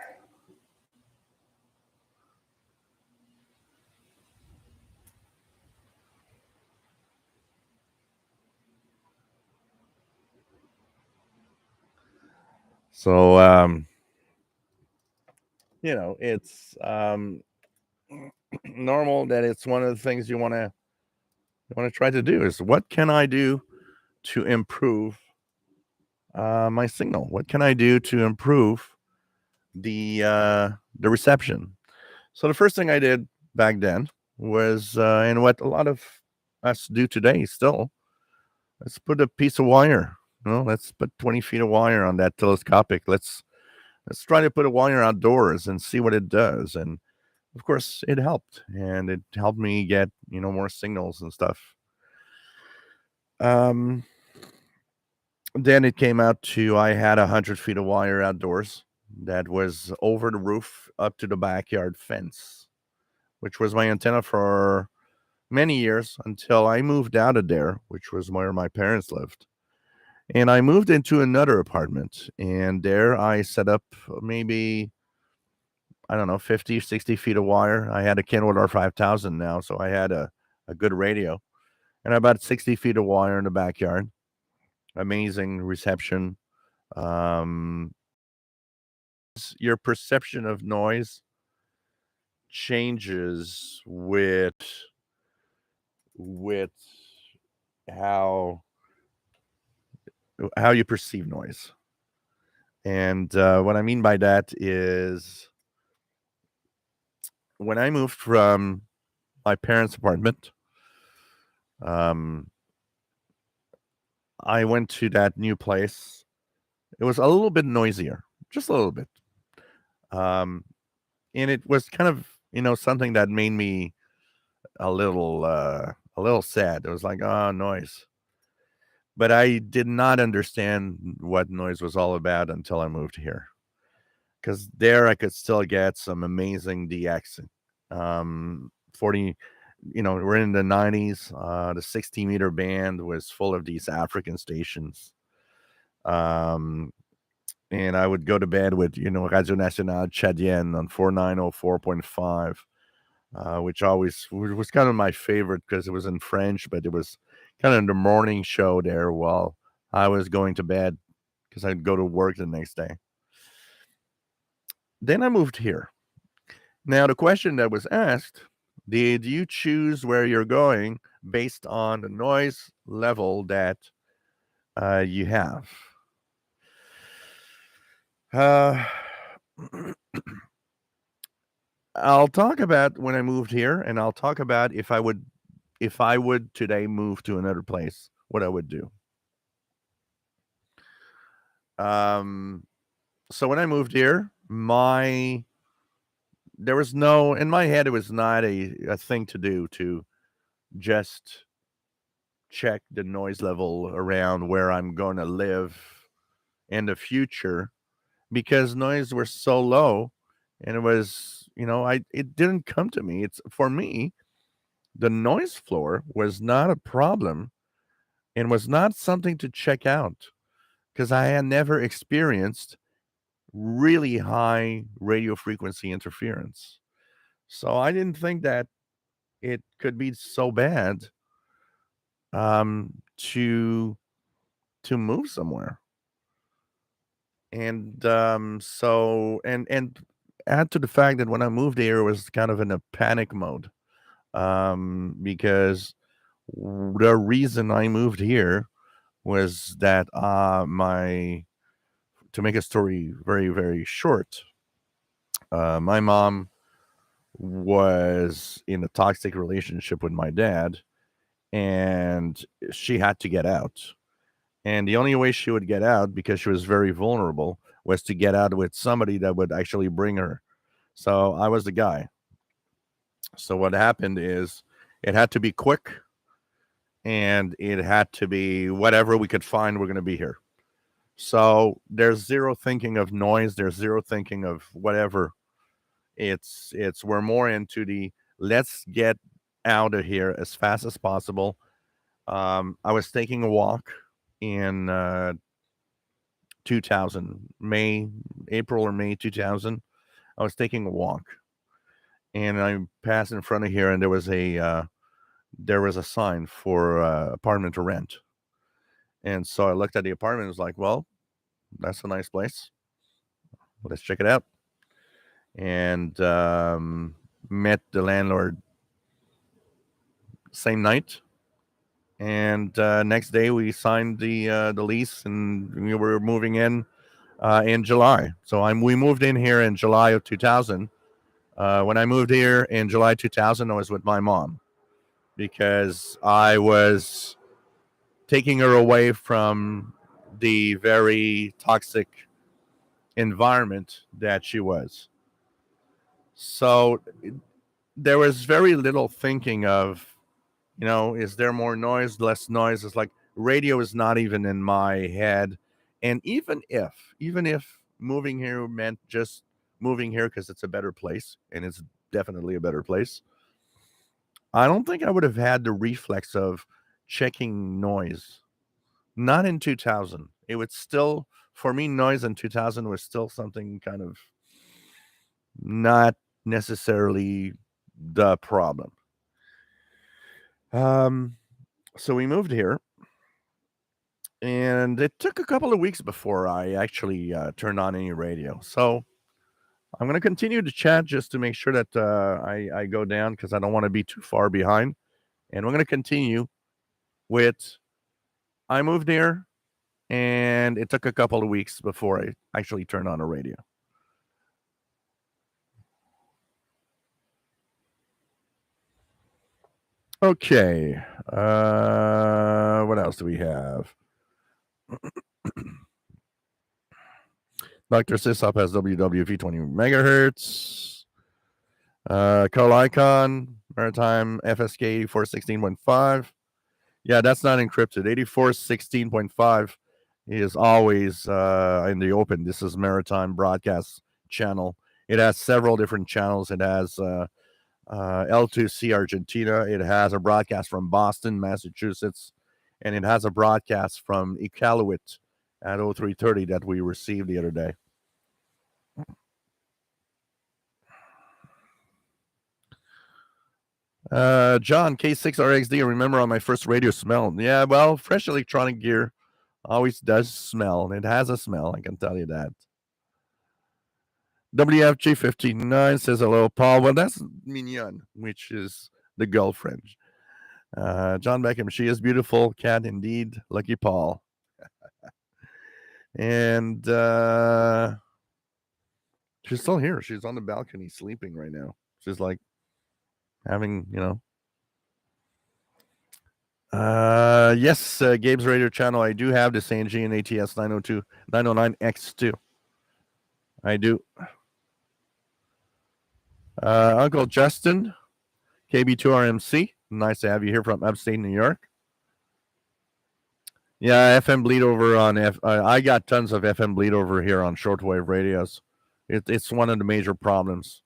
So it's normal that it's one of the things you want to try to do is what can I do to improve my signal? What can I do to improve the reception? So the first thing I did back then was, and what a lot of us do today still, let's put a piece of wire. Let's put 20 feet of wire on that telescopic. Let's try to put a wire outdoors and see what it does. And of course, it helped, and it helped me get more signals and stuff. Um, then it came out to I had 100 feet of wire outdoors that was over the roof up to the backyard fence, which was my antenna for many years until I moved out of there, which was where my parents lived. And I moved into another apartment, and there I set up maybe, I don't know, 50, 60 feet of wire. I had a Kenwood R5000 now, so I had a good radio, and about 60 feet of wire in the backyard. Amazing reception. Um, your perception of noise changes with how you perceive noise. And what I mean by that is when I moved from my parents' apartment, um, I went to that new place. It was a little bit noisier, just a little bit. Um, and it was kind of, something that made me a little sad. It was like, oh, noise. But I did not understand what noise was all about until I moved here. Because there I could still get some amazing DX. 40, we're in the 90s. The 60-meter band was full of these African stations. And I would go to bed with, Radio Nationale Tchadienne on 4904.5, which always was kind of my favorite because it was in French, but it was kind of the morning show there while I was going to bed because I'd go to work the next day. Then I moved here. Now, the question that was asked, did you choose where you're going based on the noise level that you have? I'll talk about when I moved here, and I'll talk about if I would today move to another place, what I would do. So when I moved here, there was no, in my head, it was not a thing to do to just check the noise level around where I'm going to live in the future because noise was so low, and it was, it didn't come to me. It's for me, the noise floor was not a problem and was not something to check out because I had never experienced really high radio frequency interference. So I didn't think that it could be so bad to move somewhere. And so and add to the fact that when I moved here, it was kind of in a panic mode because the reason I moved here was that my to make a story very, very short, my mom was in a toxic relationship with my dad, and she had to get out. And the only way she would get out, because she was very vulnerable, was to get out with somebody that would actually bring her. So I was the guy. So what happened is it had to be quick, and it had to be whatever we could find, we're going to be here. So there's zero thinking of noise. There's zero thinking of whatever. It's we're more into the let's get out of here as fast as possible. I was taking a walk in 2000, April or May 2000. I was taking a walk, and I passed in front of here, and there was a sign for apartment to rent. And so I looked at the apartment and was like, well, that's a nice place. Let's check it out. And met the landlord same night. And next day we signed the lease, and we were moving in July. So we moved in here in July of 2000. When I moved here in July 2000, I was with my mom because I was taking her away from the very toxic environment that she was. So there was very little thinking of, is there more noise, less noise? It's like radio is not even in my head. And even if moving here meant just moving here because it's a better place, and it's definitely a better place, I don't think I would have had the reflex of checking noise. Not in 2000. It would still, for me, noise in 2000 was still something kind of not necessarily the problem. Um, so we moved here, and it took a couple of weeks before I actually turned on any radio. So I'm going to continue to chat just to make sure that I go down because I don't want to be too far behind. And we're going to continue with I moved here, and it took a couple of weeks before I actually turned on a radio. Okay. What else do we have? Dr. Sysop has WWV 20 megahertz. Carl Icon, Maritime FSK 8416.5. Yeah, that's not encrypted. 8416.5 is always in the open. This is Maritime Broadcast Channel. It has several different channels. It has L2C Argentina. It has a broadcast from Boston, Massachusetts. And it has a broadcast from Iqaluit at 0330 that we received the other day. John, K6RXD, I remember on my first radio smell. Yeah, well, fresh electronic gear always does smell. It has a smell, I can tell you that. WFG59 says hello, Paul. Well, that's Mignon, which is the girlfriend. John Beckham, she is beautiful. Cat indeed. Lucky Paul. And she's still here. She's on the balcony sleeping right now. She's like having, yes, Gabe's radio channel. I do have the St. G and ATS 902, 909X2. I do. Uncle Justin, KB2RMC. Nice to have you here from upstate New York. Yeah, FM bleed over on I got tons of FM bleed over here on shortwave radios. It's one of the major problems.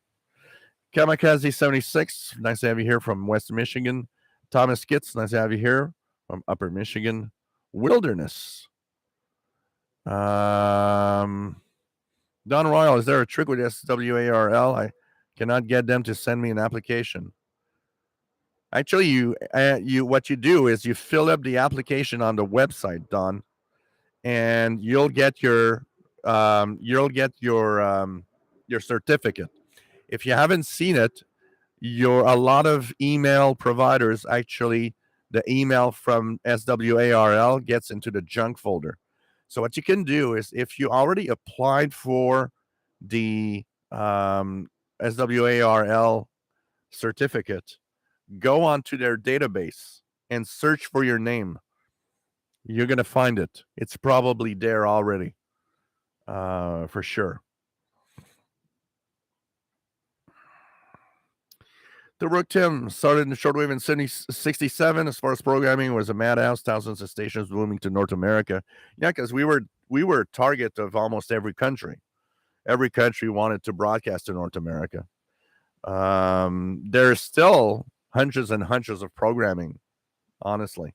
Kamikaze 76, nice to have you here from West Michigan. Thomas Kitts, nice to have you here from Upper Michigan. Wilderness. Don Royal, is there a trick with SWARL? I cannot get them to send me an application. Actually, you what you do is you fill up the application on the website, Don, and you'll get your certificate. If you haven't seen it, a lot of email providers actually the email from SWARL gets into the junk folder. So what you can do is if you already applied for the SWARL certificate, go onto their database and search for your name. You're going to find it. It's probably there already, for sure. The Rook Tim started in the shortwave in 67. As far as programming, it was a madhouse. Thousands of stations moving to North America. Yeah, because we were target of almost every country. Every country wanted to broadcast to North America. There's still hundreds and hundreds of programming, honestly.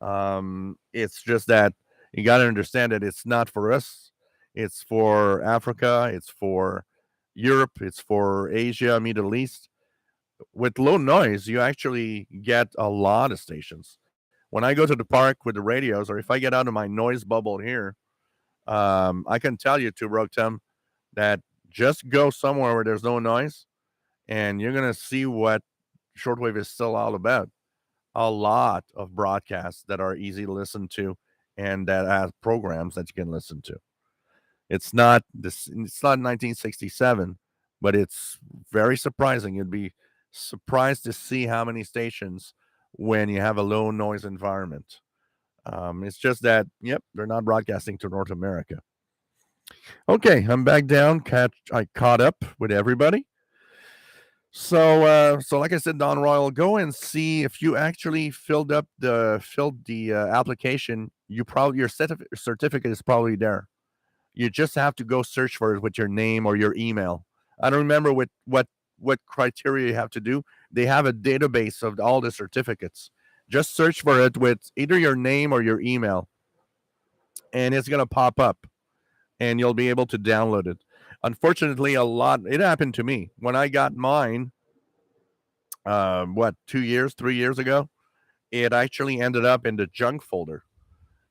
It's just that you got to understand that it's not for us. It's for Africa. It's for Europe. It's for Asia, Middle East. With low noise, you actually get a lot of stations. When I go to the park with the radios, or if I get out of my noise bubble here, I can tell you to Rotem that just go somewhere where there's no noise, and you're going to see what shortwave is still all about. A lot of broadcasts that are easy to listen to and that have programs that you can listen to. It's not 1967, but it's very surprising. You'd be surprised to see how many stations when you have a low noise environment. It's just that, yep, they're not broadcasting to North America. Okay, I'm back down. I caught up with everybody. So like I said, Don Royal, go and see if you actually filled the application. Your certificate is probably there. You just have to go search for it with your name or your email. I don't remember what criteria you have to do. They have a database of all the certificates. Just search for it with either your name or your email, and it's gonna pop up, and you'll be able to download it. Unfortunately, it happened to me when I got mine. 2 years, 3 years ago, it actually ended up in the junk folder.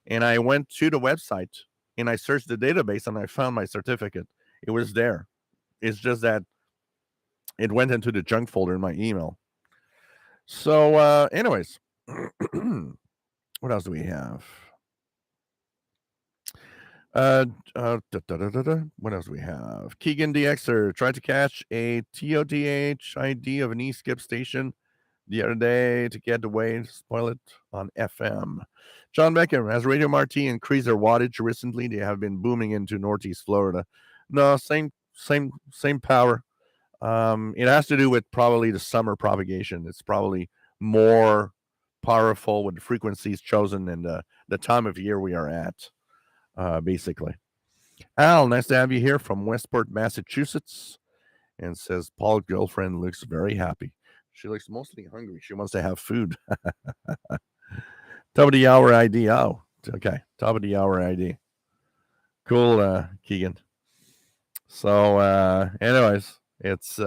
And I went to the website and I searched the database and I found my certificate. It was there. It's just that it went into the junk folder in my email. So, anyways, what else do we have? What else do we have? Keegan DXer tried to catch a TOTH ID of an E-skip station the other day to get away to spoil it on FM. John Beckham, has Radio Marti increased their wattage recently? They have been booming into Northeast Florida. No, same power. It has to do with probably the summer propagation. It's probably more powerful with the frequencies chosen and the time of year we are at, basically. Al, nice to have you here from Westport, Massachusetts. And says, Paul's girlfriend looks very happy. She looks mostly hungry. She wants to have food. Top of the hour ID. Oh, okay. Top of the hour ID. Cool, Keegan. So, anyways, it's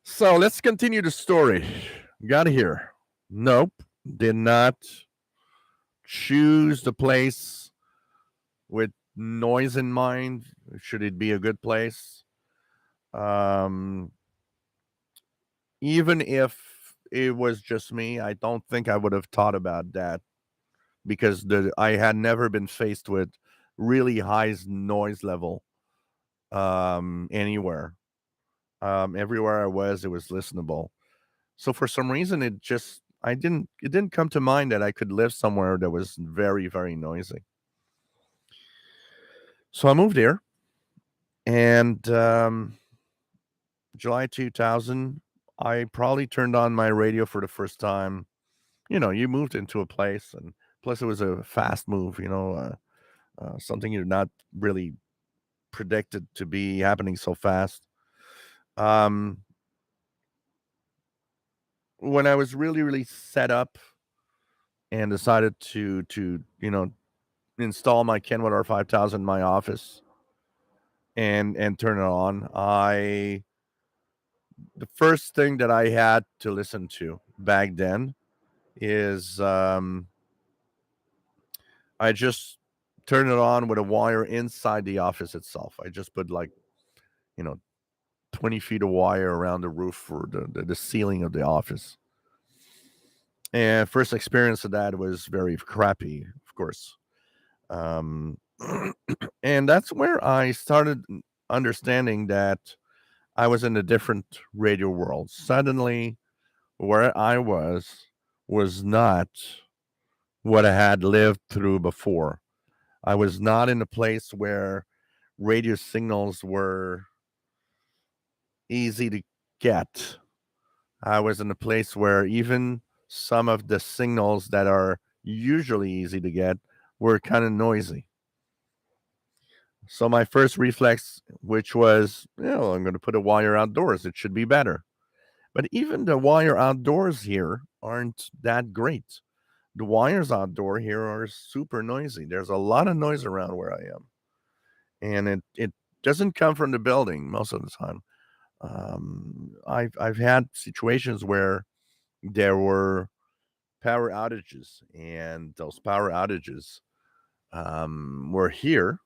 so let's continue the story. Got here. Nope, did not choose the place with noise in mind. Should it be a good place? Even if it was just me, I don't think I would have thought about that because I had never been faced with really high noise level anywhere. Everywhere I was, it was listenable. So for some reason, it didn't come to mind that I could live somewhere that was very, very noisy. So I moved here, and July 2000, I probably turned on my radio for the first time. You moved into a place, and plus it was a fast move. Something you're not really predicted to be happening so fast. Um, when I was really, really set up and decided to install my Kenwood R5000 in my office and turn it on, the first thing that I had to listen to back then is I just turned it on with a wire inside the office itself. I just put 20 feet of wire around the roof or the ceiling of the office. And first experience of that was very crappy, of course. Um, and that's where I started understanding that I was in a different radio world. Suddenly, where I was not what I had lived through before. I was not in a place where radio signals were easy to get. I was in a place where even some of the signals that are usually easy to get were kind of noisy. So my first reflex, which was, I'm going to put a wire outdoors. It should be better. But even the wire outdoors here aren't that great. The wires outdoor here are super noisy. There's a lot of noise around where I am. And it doesn't come from the building most of the time. I've had situations where there were power outages, and those power outages were here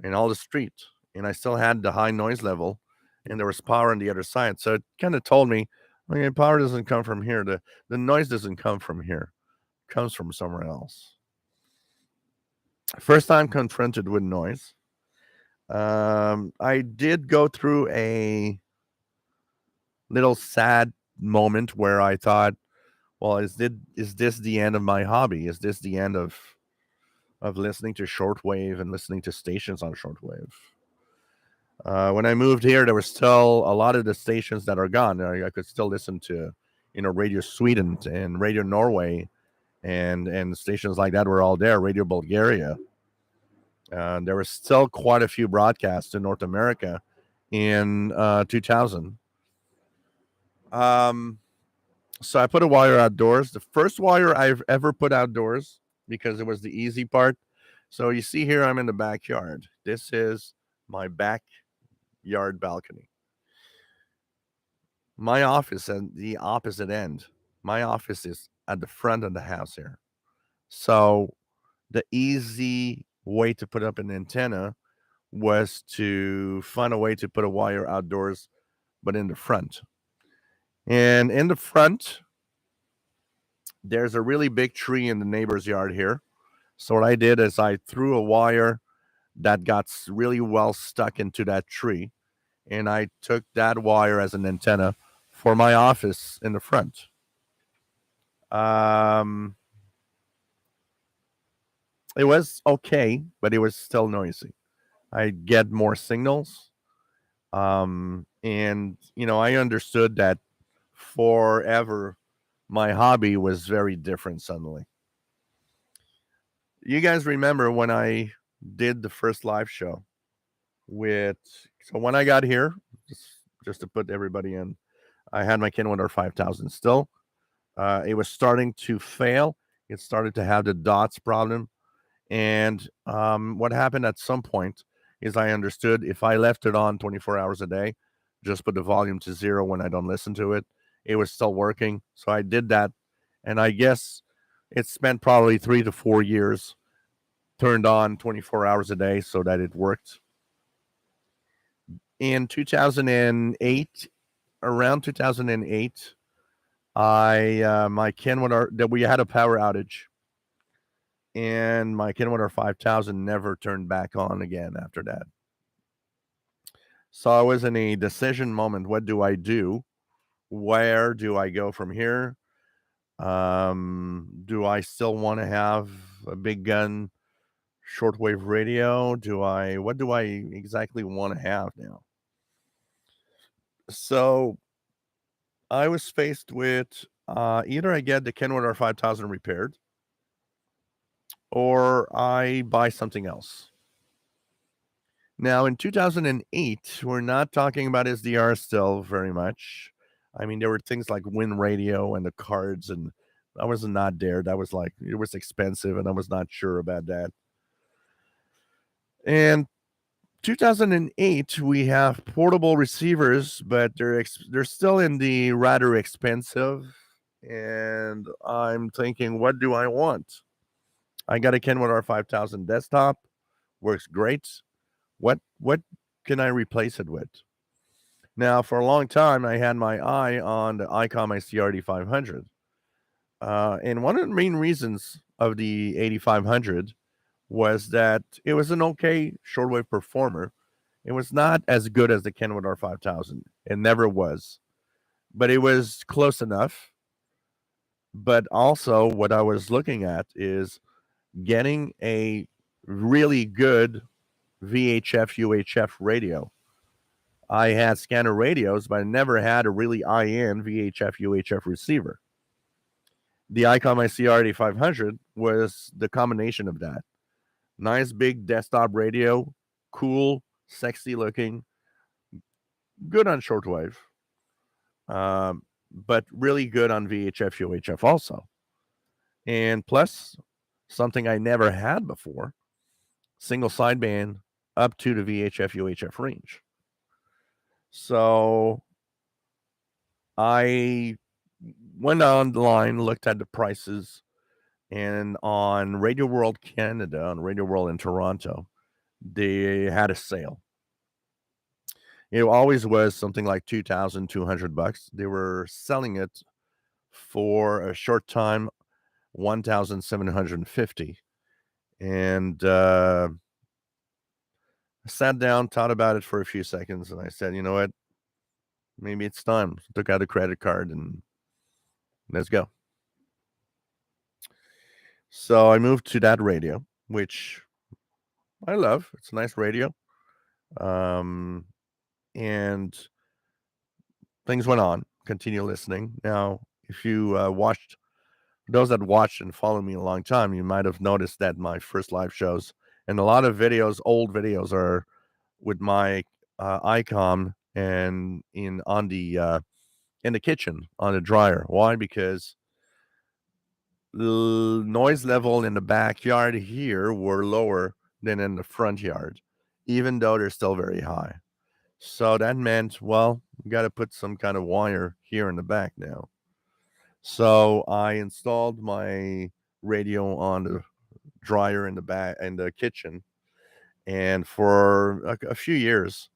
in all the street, and I still had the high noise level, and there was power on the other side. So it kind of told me, okay, power doesn't come from here. The noise doesn't come from here. It comes from somewhere else. First time confronted with noise, I did go through a little sad moment where I thought, well, is this the end of my hobby? Is this the end of listening to shortwave and listening to stations on shortwave? When I moved here, there were still a lot of the stations that are gone. I could still listen to, Radio Sweden and Radio Norway, and stations like that were all there. Radio Bulgaria. There were still quite a few broadcasts in North America in 2000. Um, so I put a wire outdoors. The first wire I've ever put outdoors because it was the easy part. So you see here, I'm in the backyard. This is my backyard balcony. My office at the opposite end. My office is at the front of the house here. So the easy way to put up an antenna was to find a way to put a wire outdoors, but in the front. And in the front, there's a really big tree in the neighbor's yard here. So what I did is I threw a wire that got really well stuck into that tree, and I took that wire as an antenna for my office in the front. Um, it was okay, but it was still noisy. I get more signals. And I understood that forever my hobby was very different suddenly. You guys remember when I did the first live show with, so when I got here, just to put everybody in, I had my Kenwood 5000 still. It was starting to fail. It started to have the dots problem. And what happened at some point is I understood if I left it on 24 hours a day, just put the volume to zero when I don't listen to it, it was still working. So I did that. And I guess it spent probably 3 to 4 years turned on 24 hours a day so that it worked. In 2008, around 2008, my Kenwood that we had a power outage, and my Kenwood 5000 never turned back on again after that. So I was in a decision moment. What do I do? Where do I go from here? Do I still want to have a big gun shortwave radio? What do I exactly want to have now? So I was faced with either I get the Kenwood 5000 repaired or I buy something else. Now, in 2008, we're not talking about SDR still very much. I mean, there were things like Win Radio and the cards, and I was not there. That was like, it was expensive, and I was not sure about that. And 2008, we have portable receivers, but they're still in the rather expensive. And I'm thinking, what do I want? I got a Kenwood 5000 desktop, works great. What can I replace it with? Now, for a long time, I had my eye on the ICOM ICRD 500. And one of the main reasons of the 8500 was that it was an okay shortwave performer. It was not as good as the Kenwood R5000. It never was, but it was close enough. But also, what I was looking at is getting a really good VHF UHF radio. I had scanner radios, but I never had a really IN VHF UHF receiver. The ICOM ICRD 500 was the combination of that. Nice big desktop radio, cool, sexy looking, good on shortwave, but really good on VHF UHF also. And plus, something I never had before, single sideband up to the VHF UHF range. So I went online, looked at the prices, and on Radio World Canada, on Radio World in Toronto, they had a sale. It always was something like $2,200. They were selling it for a short time, 1,750. And I sat down, thought about it for a few seconds, and I said, you know what? Maybe it's time. Took out a credit card and let's go. So I moved to that radio, which I love. It's a nice radio. Um, and things went on. Continue listening. Now, if you watched, those that watched and followed me a long time, you might have noticed that my first live shows and a lot of videos, old videos, are with my icon and in the kitchen on the dryer. Why? Because the noise level in the backyard here were lower than in the front yard, even though they're still very high. So that meant, well, you got to put some kind of wire here in the back now. So I installed my radio on the dryer in the back in the kitchen, and for a few years,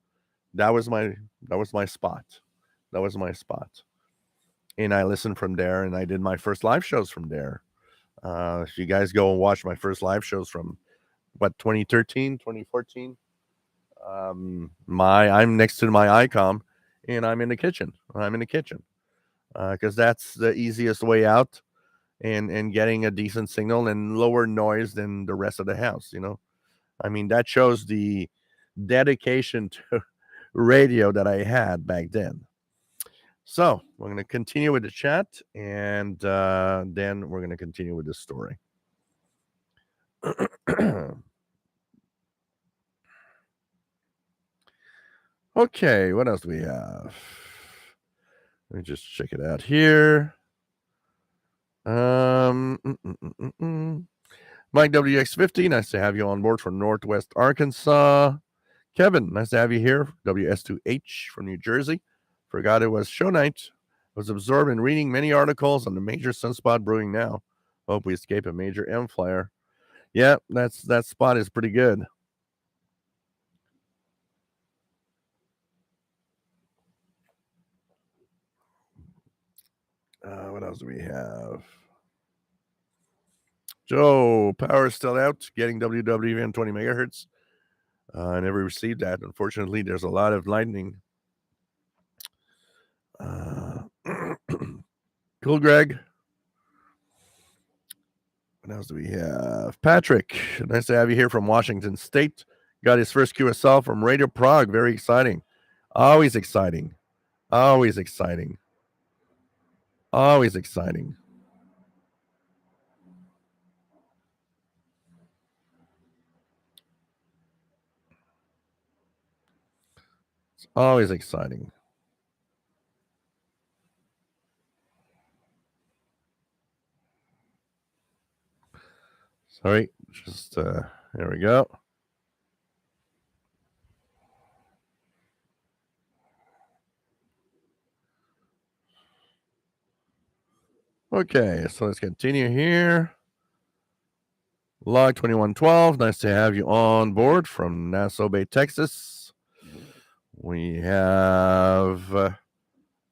that was my that was my spot. That was my spot, and I listened from there, and I did my first live shows from there. If you guys go and watch my first live shows from what 2013, 2014, my I'm next to my icon, and I'm in the kitchen. I'm in the kitchen because that's the easiest way out and getting a decent signal and lower noise than the rest of the house. I mean, that shows the dedication to radio that I had back then. So we're going to continue with the chat, and then we're going to continue with the story. Okay, what else do we have? Let me just check it out here. Mike WX50, nice to have you on board from Northwest Arkansas. Kevin, nice to have you here. WS2H from New Jersey. Forgot it was show night. Was absorbed in reading many articles on the major sunspot brewing now. Hope we escape a major M flare. Yeah, that spot is pretty good. What else do we have? Joe, power's still out. Getting WWVN 20 megahertz. I never received that. Unfortunately, there's a lot of lightning. Cool, Greg. What else do we have? Patrick, nice to have you here from Washington State. Got his first QSL from Radio Prague. Very exciting. Always exciting. Always exciting. Always exciting. It's always exciting. Sorry, just there we go. Okay, so let's continue here. Log 2112, nice to have you on board from Nassau Bay, Texas. We have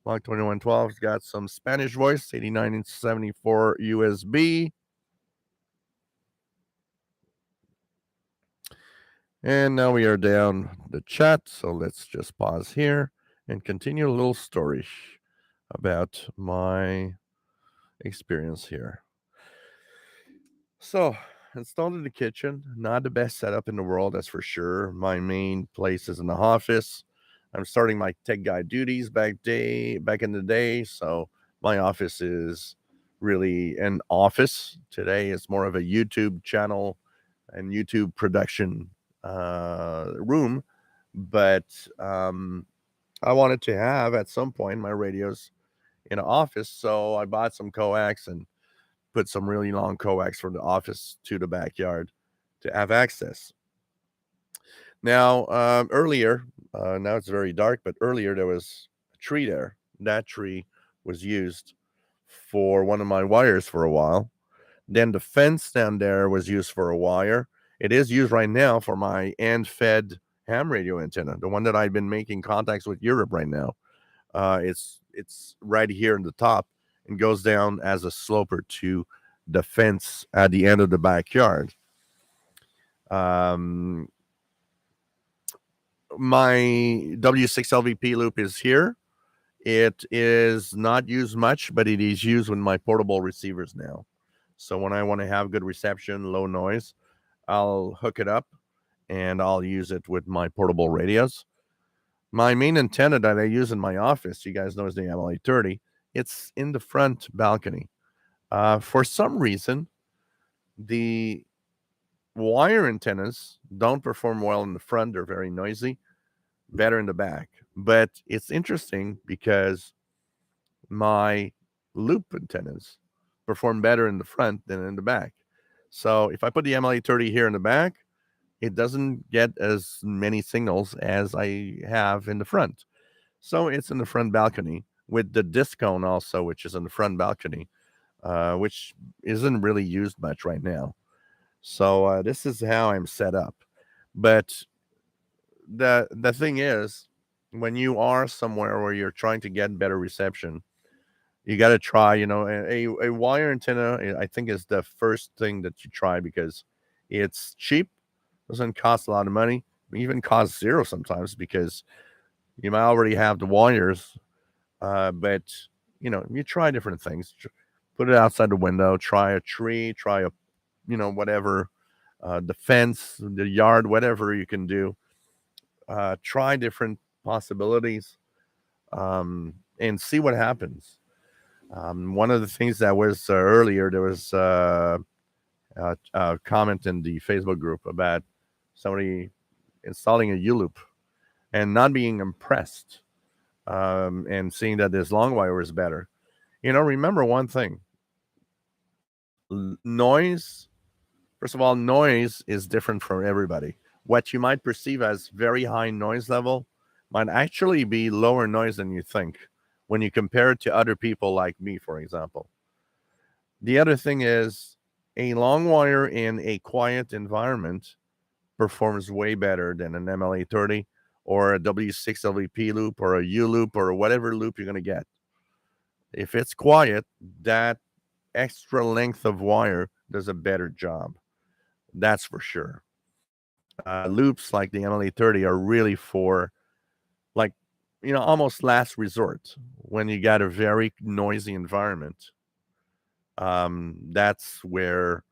Log 2112's got some Spanish voice, 89 and 74 USB. And now we are down the chat, so let's just pause here and continue a little story about my experience here. So, installed in the kitchen, not the best setup in the world, that's for sure. My main place is in the office. I'm starting my tech guy duties back in the day, so my office is really an office. Today it's more of a YouTube channel and YouTube production room, but I wanted to have at some point my radios in an office, so I bought some coax and put some really long coax from the office to the backyard to have access. Now, earlier, now it's very dark, but earlier there was a tree there. That tree was used for one of my wires for a while. Then the fence down there was used for a wire. It is used right now for my end-fed ham radio antenna, the one that I've been making contacts with Europe right now. It's right here in the top and goes down as a sloper to the fence at the end of the backyard. my W6LVP loop is here. It is not used much, but it is used with my portable receivers now. So when I want to have good reception, low noise, I'll hook it up and I'll use it with my portable radios. My main antenna that I use in my office, you guys know, is the MLA30. It's in the front balcony. For some reason, the wire antennas don't perform well in the front. They're very noisy, better in the back. But it's interesting because my loop antennas perform better in the front than in the back. So if I put the MLA30 here in the back, it doesn't get as many signals as I have in the front. So it's in the front balcony with the disc cone also, which is in the front balcony, which isn't really used much right now. So this is how I'm set up. But the thing is, when you are somewhere where you're trying to get better reception, you got to try, a wire antenna, I think, is the first thing that you try because it's cheap, doesn't cost a lot of money, even costs zero sometimes because you might already have the wires. But, you try different things. Put it outside the window, try a tree, try a, whatever, the fence, the yard, whatever you can do. Try different possibilities and see what happens. One of the things that was earlier, there was a comment in the Facebook group about somebody installing a U-loop and not being impressed and seeing that this long wire is better. Remember one thing: noise. First of all, noise is different for everybody. What you might perceive as very high noise level might actually be lower noise than you think when you compare it to other people like me, for example. The other thing is a long wire in a quiet environment performs way better than an MLA30 or a W6LVP loop or a U loop or whatever loop you're going to get. If it's quiet, that extra length of wire does a better job. That's for sure. Loops like the MLA30 are really for, like, almost last resort when you got a very noisy environment. That's where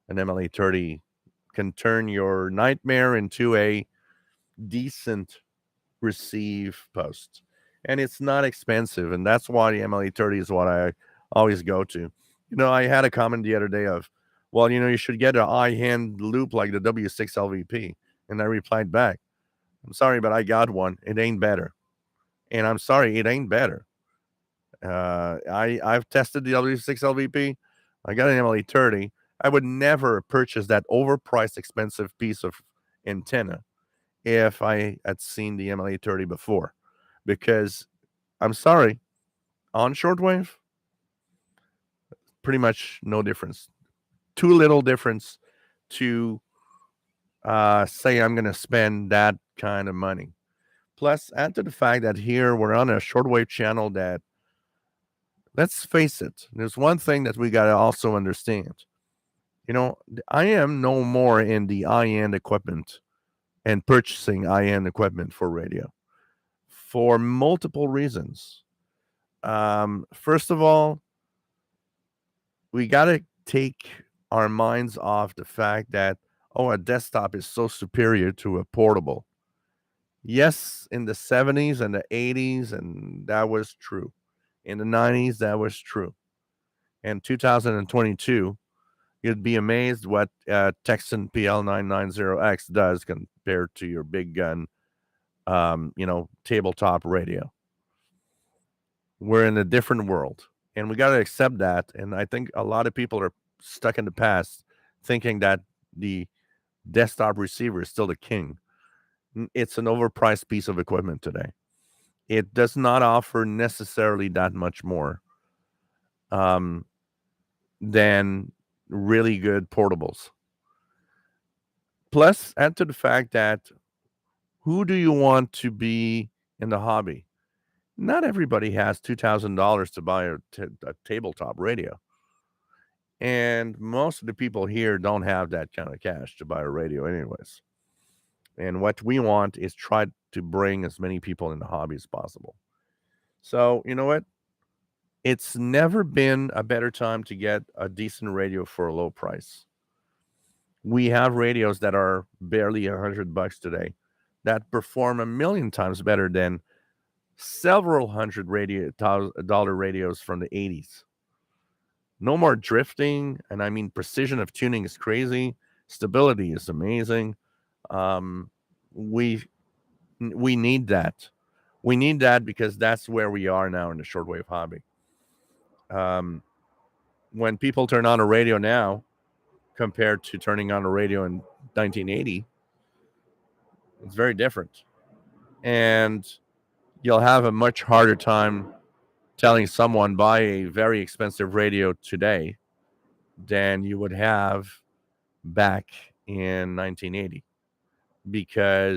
an MLA30 can turn your nightmare into a decent receive post. And it's not expensive. And that's why the MLA30 is what I always go to. I had a comment the other day of, well, you should get a high hand loop like the W6LVP. And I replied back, I'm sorry, but I got one. It ain't better. And I'm sorry, it ain't better. I've tested the W6LVP. I got an MLA30. I would never purchase that overpriced, expensive piece of antenna if I had seen the MLA30 before, because I'm sorry, on shortwave, pretty much no difference. Too little difference to say I'm going to spend that kind of money. Plus, add to the fact that here we're on a shortwave channel that, let's face it, there's one thing that we got to also understand. I am no more in the high-end equipment and purchasing high-end equipment for radio for multiple reasons. First of all, we got to take our minds off the fact that, a desktop is so superior to a portable. Yes, in the 70s and the 80s, and that was true. In the 90s, that was true. In 2022, you'd be amazed what Texan PL990X does compared to your big gun, tabletop radio. We're in a different world, and we got to accept that. And I think a lot of people are stuck in the past thinking that the desktop receiver is still the king. It's an overpriced piece of equipment today. It does not offer necessarily that much more than really good portables. Plus, add to the fact that who do you want to be in the hobby? Not everybody has $2,000 to buy a tabletop radio. And most of the people here don't have that kind of cash to buy a radio anyways. And what we want is try to bring as many people in the hobby as possible. So, you know what? It's never been a better time to get a decent radio for a low price. We have radios that are barely $100 today that perform a million times better than several hundred dollar radios from the 80s. No more drifting, and I mean precision of tuning is crazy. Stability is amazing. Um, we we need that. We need that because that's where we are now in the shortwave hobby. Um, when people turn on a radio now, compared to turning on a radio in 1980, it's very different, and you'll have a much harder time telling someone buy a very expensive radio today than you would have back in 1980 because